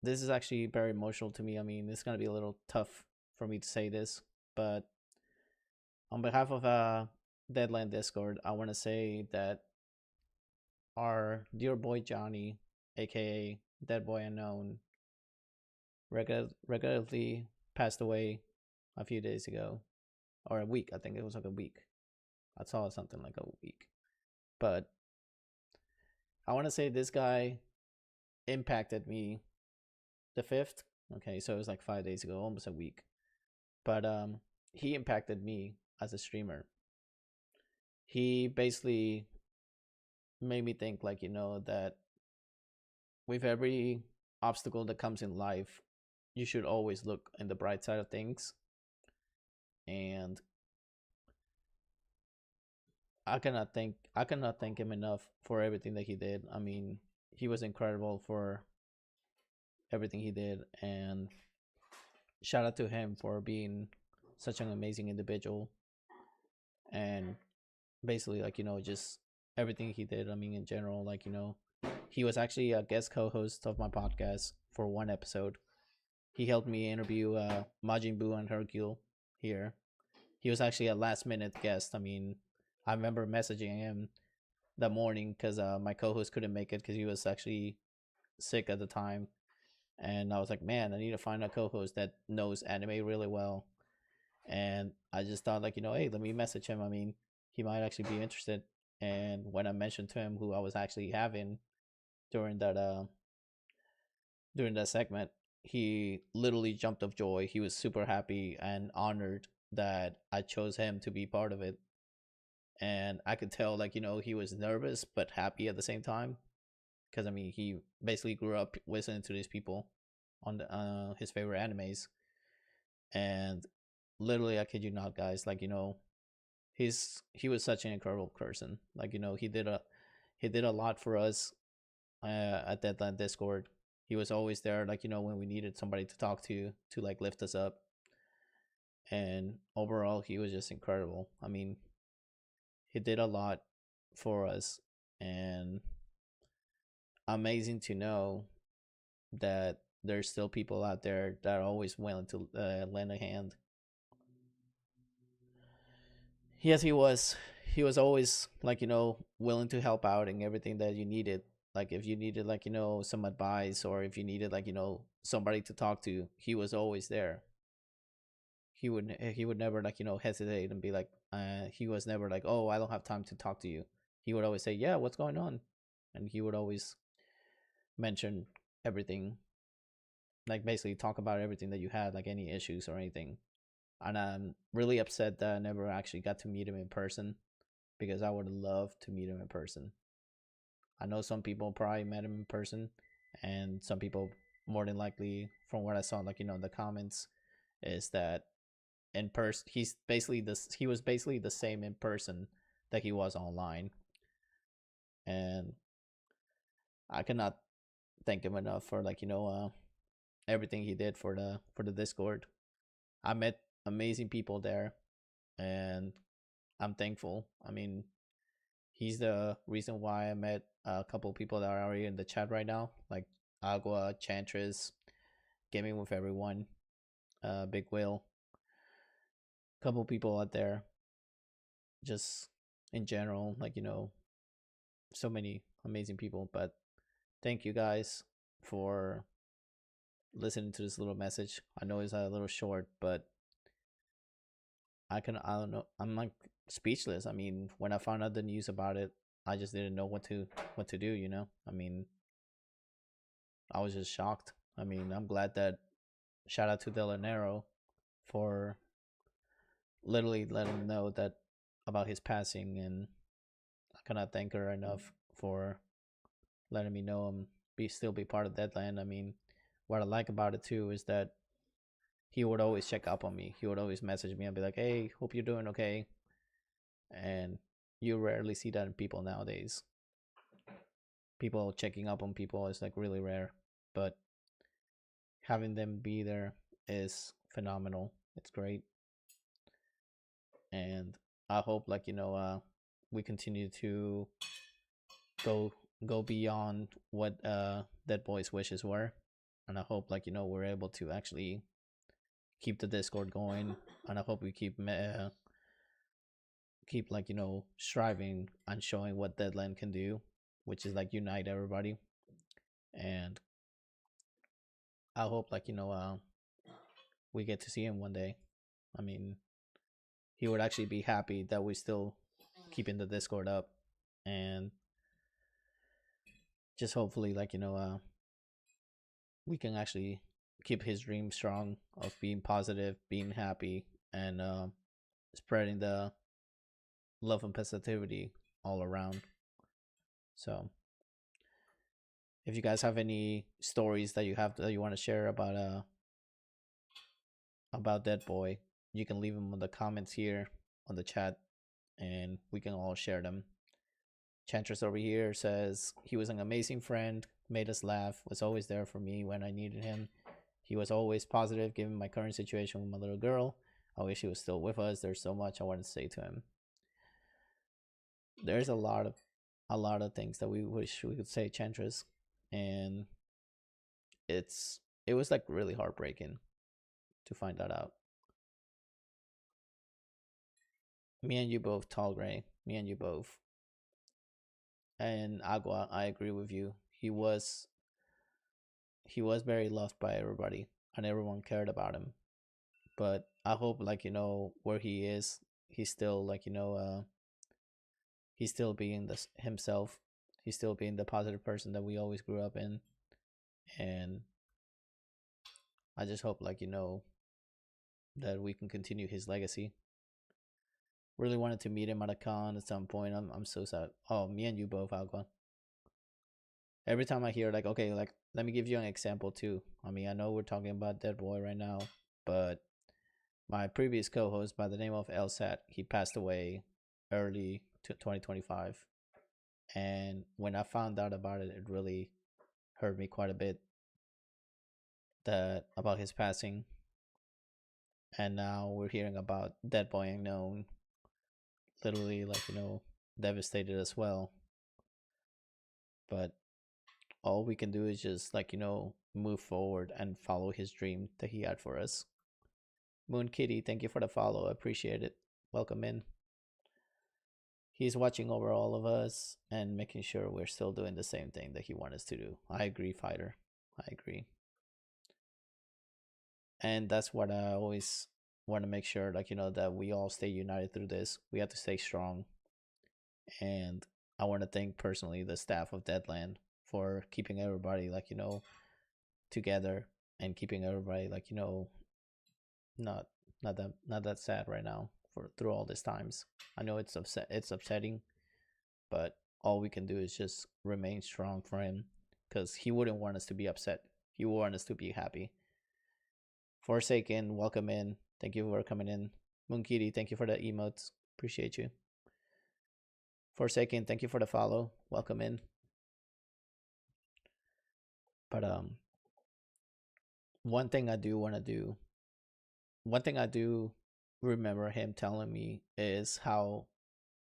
Speaker 2: this is actually very emotional to me. I mean, it's gonna be a little tough for me to say this, but on behalf of Deadline Discord, I want to say that our dear boy Johnny, aka Dead Boy Unknown, regularly passed away a few days ago, or a week. I think it was like a week. I saw something like a week, but I want to say this guy impacted me the 5th. Okay, so it was like 5 days ago, almost a week. But he impacted me as a streamer. He basically made me think, like, that with every obstacle that comes in life, you should always look in the bright side of things. And I cannot thank him enough for everything that he did. I mean, he was incredible for everything he did, and shout out to him for being such an amazing individual, and basically, like, just everything he did. I mean, in general, like, he was actually a guest co-host of my podcast for one episode. He helped me interview Majin Buu and Hercule here. He was actually a last minute guest. I mean, I remember messaging him that morning because my co-host couldn't make it because he was actually sick at the time. And I was like, man, I need to find a co-host that knows anime really well. And I just thought, like, hey, let me message him. I mean, he might actually be interested. And when I mentioned to him who I was actually having during that segment, he literally jumped of joy. He was super happy and honored that I chose him to be part of it. And I could tell, like, he was nervous but happy at the same time, because I mean, he basically grew up listening to these people on his favorite animes. And literally, I kid you not, guys, like, he was such an incredible person. Like, he did a lot for us at Deadline Discord. He was always there, like, when we needed somebody to talk to like lift us up. And overall, he was just incredible. I mean, he did a lot for us, and amazing to know that there's still people out there that are always willing to lend a hand. Yes, he was always, like, willing to help out in everything that you needed. Like, if you needed, like, some advice, or if you needed, like, somebody to talk to, he was always there. He would never, like, hesitate and be like, he was never like, oh, I don't have time to talk to you. He would always say, yeah, what's going on? And he would always mention everything, like, basically talk about everything that you had, like any issues or anything. And I'm really upset that I never actually got to meet him in person, because I would love to meet him in person. I know some people probably met him in person, and some people, more than likely, from what I saw, like, the comments, is that in person he was basically the same in person that he was online. And I cannot thank him enough for, like, everything he did for the Discord. I met amazing people there, and I'm thankful. I mean, he's the reason why I met a couple of people that are already in the chat right now, like Agua, Chantress, Gaming with Everyone, Big Will, a couple people out there, just in general, like, so many amazing people. But thank you guys for listening to this little message. I know it's a little short, but I don't know, I'm like speechless. I mean, when I found out the news about it, I just didn't know what to do. I mean, I was just shocked. I mean, I'm glad that, shout out to Delanero for literally letting him know that about his passing, and I cannot thank her enough for letting me know and still be part of Deadland. I mean, what I like about it too is that he would always check up on me. He would always message me and be like, hey, hope you're doing okay. And you rarely see that in people nowadays. People checking up on people is, like, really rare. But having them be there is phenomenal. It's great. And I hope, like, we continue to go beyond what that boy's wishes were. And I hope, like, we're able to actually keep the Discord going. And I hope we keep like, striving and showing what Deadland can do. which is like unite everybody. And I hope like we get to see him one day. I mean, he would actually be happy that we still keeping the Discord up, and just hopefully like we can actually keep his dream strong of being positive, being happy, and spreading the love and positivity all around. So if you guys have any stories that you want to share about Dead Boy, you can leave them in the comments here on the chat, and we can all share them. Chantress over here says, he was an amazing friend, made us laugh, was always there for me when I needed him. He was always positive given my current situation with my little girl. I wish he was still with us. There's so much I want to say to him. There's a lot of things that we wish we could say, Chantress, and it was like really heartbreaking to find that out. Me and you both, Tall Gray. Me and you both. And Agua, I agree with you. He was very loved by everybody, and everyone cared about him. But I hope like where he is, he's still like he's still being himself. He's still being the positive person that we always grew up in. And I just hope like that we can continue his legacy. Really wanted to meet him at a con at some point. I'm so sad. Oh, me and you both, Agua. Every time I hear like, okay, like let me give you an example too. I mean, I know we're talking about Dead Boy right now, but my previous co-host by the name of LSAT, he passed away early 2025. And when I found out about it, it really hurt me quite a bit about his passing. And now we're hearing about Dead Boy Unknown, literally like devastated as well. But all we can do is just like move forward and follow his dream that he had for us. Moon Kitty, thank you for the follow. I appreciate it. Welcome in. He's watching over all of us and making sure we're still doing the same thing that he wants us to do. I agree, Fighter. I agree. And that's what I always want to make sure, like, that we all stay united through this. We have to stay strong. And I want to thank personally the staff of Deadland for keeping everybody, like, together, and keeping everybody, like, not that sad right now through all these times. I know it's upsetting, but all we can do is just remain strong for him, because he wouldn't want us to be upset. He would want us to be happy. Forsaken, welcome in. Thank you for coming in. Moonkitty, thank you for the emotes. Appreciate you. Forsaken, thank you for the follow. Welcome in. But one thing I do remember him telling me is how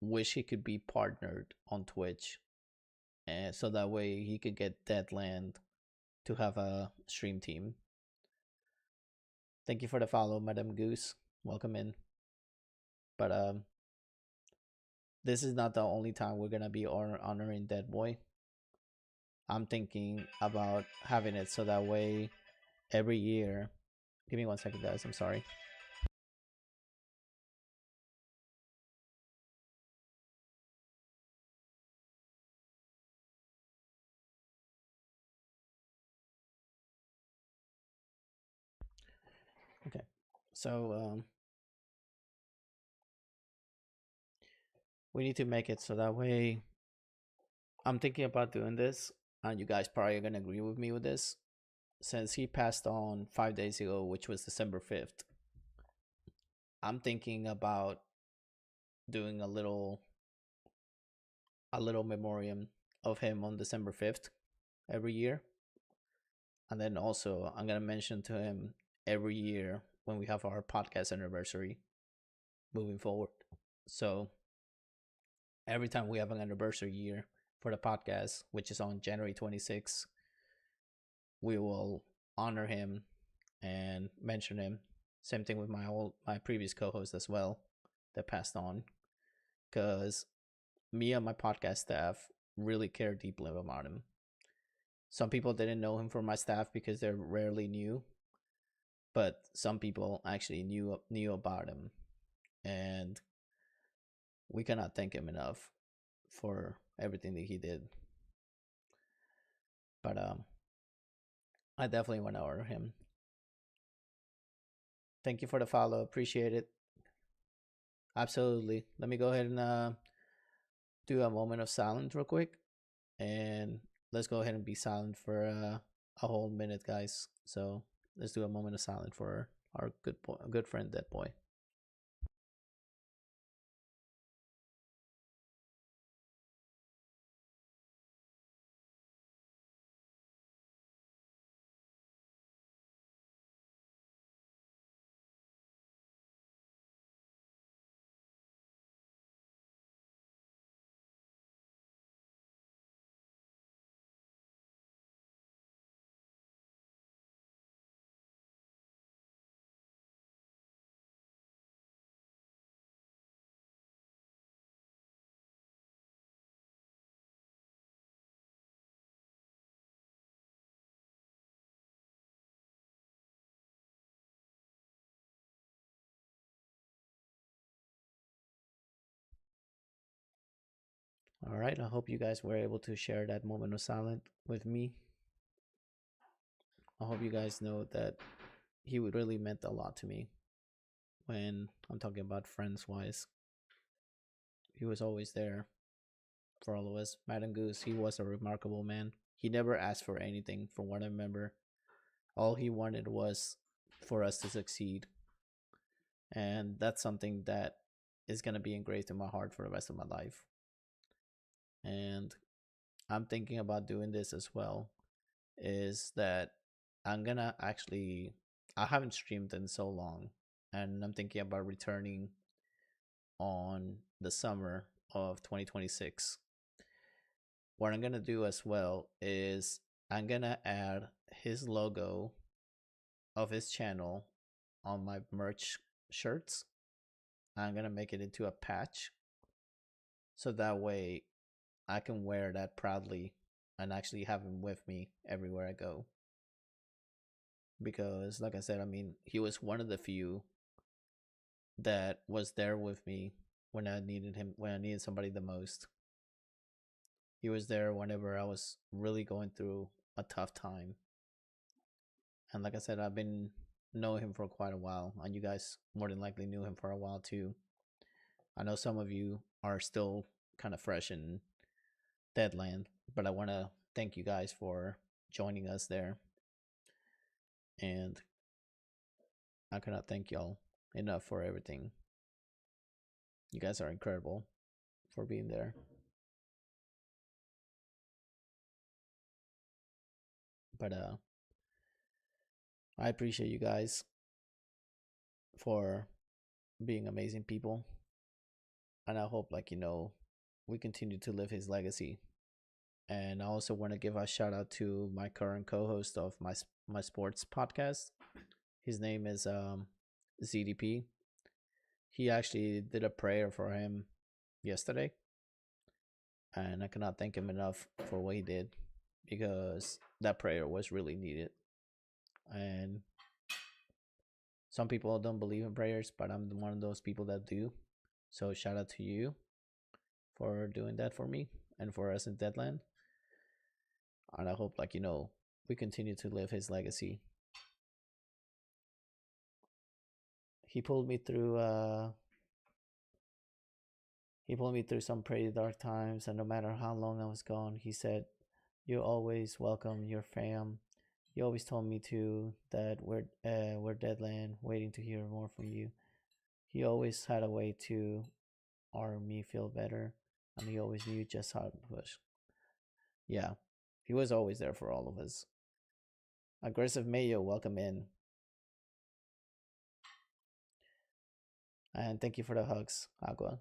Speaker 2: wish he could be partnered on Twitch, and so that way he could get Deadland to have a stream team. Thank you for the follow, Madam Goose. Welcome in. But this is not the only time we're gonna be honoring Dead Boy. I'm thinking about having it so that way every year. Give me 1 second, guys. I'm sorry. Okay, so we need to make it so that way. I'm thinking about doing this, and you guys probably are gonna agree with me with this. Since he passed on 5 days ago, which was December 5th, I'm thinking about doing a little memoriam of him on December 5th every year. And then also I'm gonna mention to him every year when we have our podcast anniversary moving forward. So every time we have an anniversary year for the podcast, which is on January 26th, we will honor him and mention him. Same thing with my previous co-host as well that passed on, because me and my podcast staff really care deeply about him. Some people didn't know him from my staff because they're rarely new, but some people actually knew about him, and we cannot thank him enough for everything that he did. But I definitely want to honor him. Thank you for the follow. Appreciate it. Absolutely. Let me go ahead and do a moment of silence real quick, and let's go ahead and be silent for a whole minute, guys. So let's do a moment of silence for our good friend, Dead Boy. All right, I hope you guys were able to share that moment of silence with me. I hope you guys know that he really meant a lot to me. When I'm talking about friends wise, he was always there for all of us. Madam Goose, he was a remarkable man. He never asked for anything, from what I remember. All he wanted was for us to succeed. And that's something that is going to be engraved in my heart for the rest of my life. And I'm thinking about doing this as well, is that I'm going to actually, I haven't streamed in so long, and I'm thinking about returning on the summer of 2026. What I'm going to do as well is I'm going to add his logo of his channel on my merch shirts. I'm going to make it into a patch, so that way I can wear that proudly and actually have him with me everywhere I go. Because like I said, I mean, he was one of the few that was there with me when I needed him, when I needed somebody the most. He was there whenever I was really going through a tough time. And like I said, I've been knowing him for quite a while, and you guys more than likely knew him for a while too. I know some of you are still kind of fresh in Deadland, but I want to thank you guys for joining us there. And I cannot thank y'all enough for everything. You guys are incredible for being there. But I appreciate you guys for being amazing people. And I hope, like, we continue to live his legacy. And I also want to give a shout out to my current co-host of my sports podcast. His name is ZDP. He actually did a prayer for him yesterday, and I cannot thank him enough for what he did, because that prayer was really needed. And some people don't believe in prayers, but I'm one of those people that do. So shout out to you for doing that for me and for us in Deadland. And I hope, like, we continue to live his legacy. He pulled me through some pretty dark times, and no matter how long I was gone, he said, "You're always welcome, you're fam." He always told me too that we're Deadland, waiting to hear more from you. He always had a way to make me feel better, and he always knew just how to push. Yeah, he was always there for all of us. Aggressive Mayo, welcome in. And thank you for the hugs, Agua.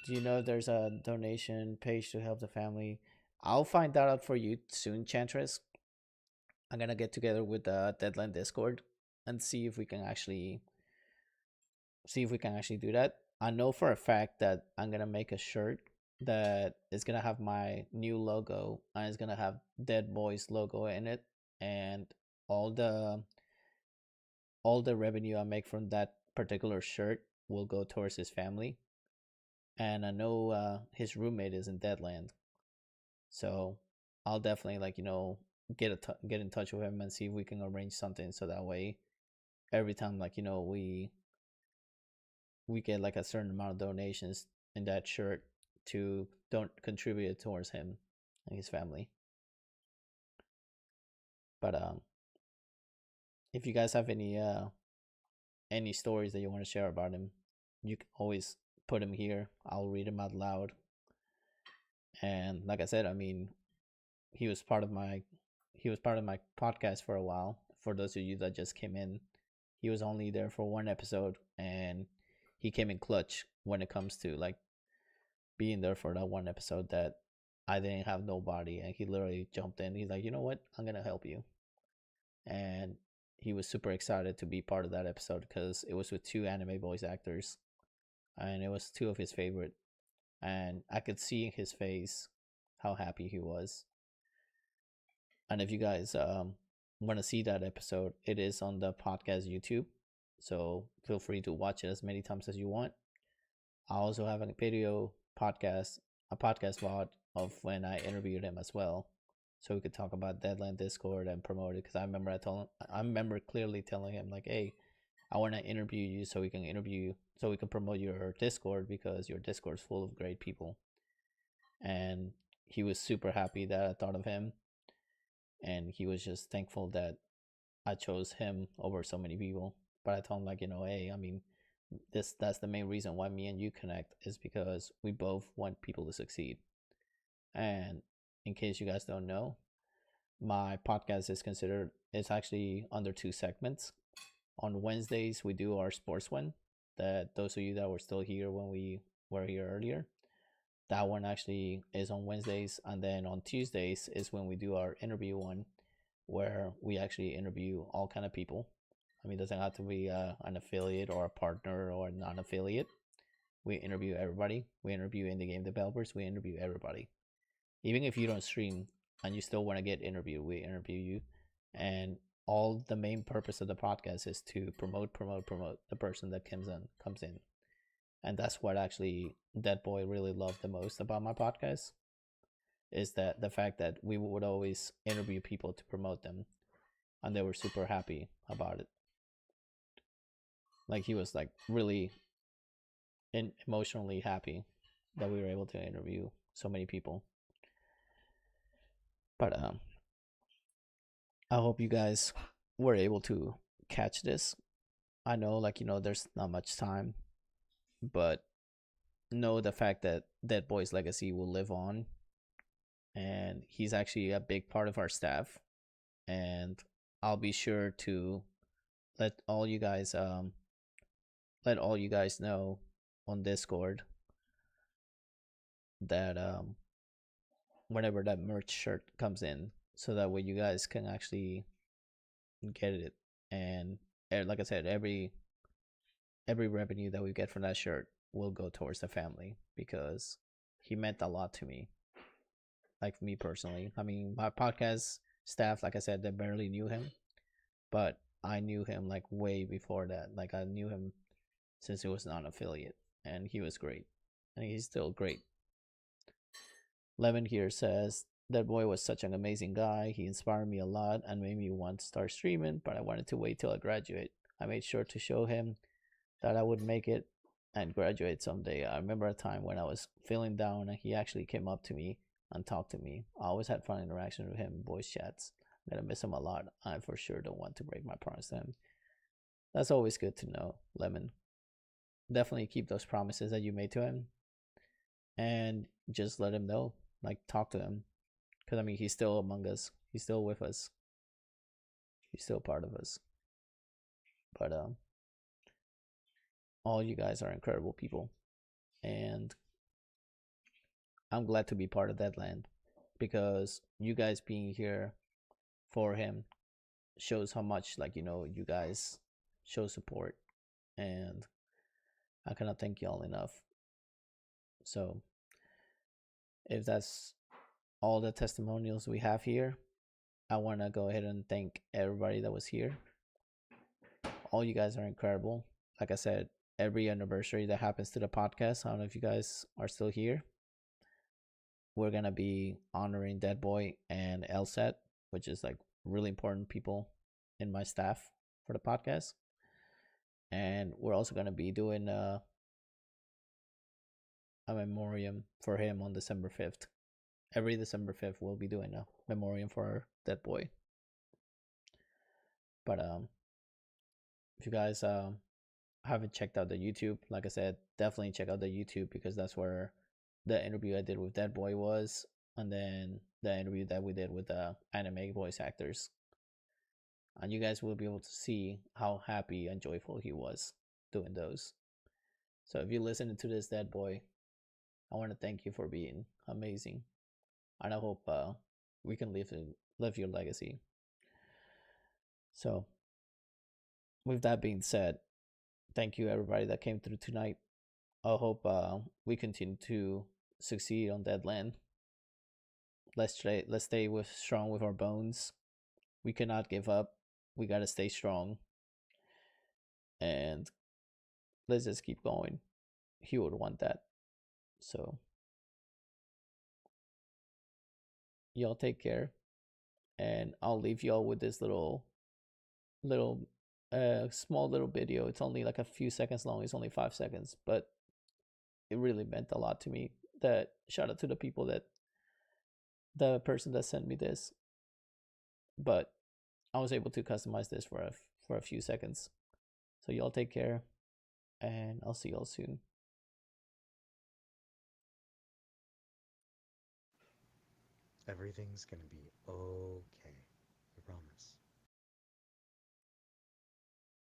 Speaker 2: Do you know if there's a donation page to help the family? I'll find that out for you soon, Chantress. I'm gonna get together with the Deadline Discord and see if we can actually do that. I know for a fact that I'm gonna make a shirt that is gonna have my new logo, and it's gonna have Dead Boys logo in it, and all the revenue I make from that particular shirt will go towards his family. And I know his roommate is in Deadland, so I'll definitely get in touch with him and see if we can arrange something, so that way every time we get like a certain amount of donations in that shirt to don't contribute towards him and his family. But if you guys have any stories that you want to share about him, you can always put him here. I'll read him out loud. And like I said, I mean, he was part of my podcast for a while. For those of you that just came in, he was only there for one episode, and he came in clutch when it comes to like being there for that one episode that I didn't have nobody, and he literally jumped in. He's like, you know what, I'm gonna help you. And he was super excited to be part of that episode because it was with two anime voice actors, and it was two of his favorite, and I could see in his face how happy he was. And if you guys want to see that episode, it is on the podcast YouTube, so feel free to watch it as many times as you want. I also have a podcast VOD of when I interviewed him as well, so we could talk about Deadland Discord and promote it. Because I remember clearly telling him like, hey, I want to interview you so we can promote your Discord, because your Discord is full of great people. And he was super happy that I thought of him, and he was just thankful that I chose him over so many people. But I told him like, hey, I mean, that's the main reason why me and you connect, is because we both want people to succeed. And in case you guys don't know, my podcast it's actually under two segments. On Wednesdays we do our sports one, that those of you that were still here when we were here earlier, that one actually is on Wednesdays. And then on Tuesdays is when we do our interview one, where we actually interview all kind of people. I mean, it doesn't have to be an affiliate or a partner or a non-affiliate. We interview everybody. We interview indie game developers. We interview everybody. Even if you don't stream and you still want to get interviewed, we interview you. And all the main purpose of the podcast is to promote the person that comes in. And that's what actually that boy really loved the most about my podcast, is that the fact that we would always interview people to promote them, and they were super happy about it. Like, he was like really emotionally happy that we were able to interview so many people. But I hope you guys were able to catch this. I know, there's not much time, but know the fact that that boy's legacy will live on, and he's actually a big part of our staff. And I'll be sure to let all you guys know on Discord that whenever that merch shirt comes in, so that way you guys can actually get it. And like I said, every revenue that we get from that shirt will go towards the family, because he meant a lot to me, like me personally. I mean, my podcast staff, like I said, they barely knew him, but I knew him like way before that. Like, I knew him since he was non-affiliate, and he was great, and he's still great. Levin here says, that boy was such an amazing guy. He inspired me a lot and made me want to start streaming, but I wanted to wait till I graduate. I made sure to show him that I would make it and graduate someday. I remember a time when I was feeling down and he actually came up to me and talked to me. I always had fun interactions with him in voice chats. I'm going to miss him a lot. I for sure don't want to break my promise to him. That's always good to know, Lemon. Definitely keep those promises that you made to him, and just let him know. Like, talk to him. Because, I mean, he's still among us. He's still with us. He's still part of us. But all you guys are incredible people. And I'm glad to be part of that land, because you guys being here for him shows how much, you guys show support. And I cannot thank y'all enough. So if that's all the testimonials we have here, I want to go ahead and thank everybody that was here. All you guys are incredible. Like I said, every anniversary that happens to the podcast, I don't know if you guys are still here, we're going to be honoring Dead Boy and LSET, which is like really important people in my staff for the podcast. And we're also going to be doing a memoriam for him on December 5th. Every December 5th, we'll be doing a memoriam for Dead Boy. But if you guys haven't checked out the YouTube, like I said, definitely check out the YouTube, because that's where the interview I did with Dead Boy was, and then the interview that we did with the anime voice actors. And you guys will be able to see how happy and joyful he was doing those. So if you're listening to this, Dead Boy, I want to thank you for being amazing. And I hope we can live your legacy. So with that being said, thank you everybody that came through tonight. I hope we continue to succeed on Deadland. Let's stay strong with our bones. We cannot give up. We gotta stay strong. And let's just keep going. He would want that. So y'all take care. And I'll leave y'all with this little small little video. It's only like a few seconds long. It's only 5 seconds, but it really meant a lot to me. That shout out to the people the person that sent me this, but I was able to customize this for a few seconds. So y'all take care, and I'll see y'all soon.
Speaker 6: Everything's gonna be okay. I promise.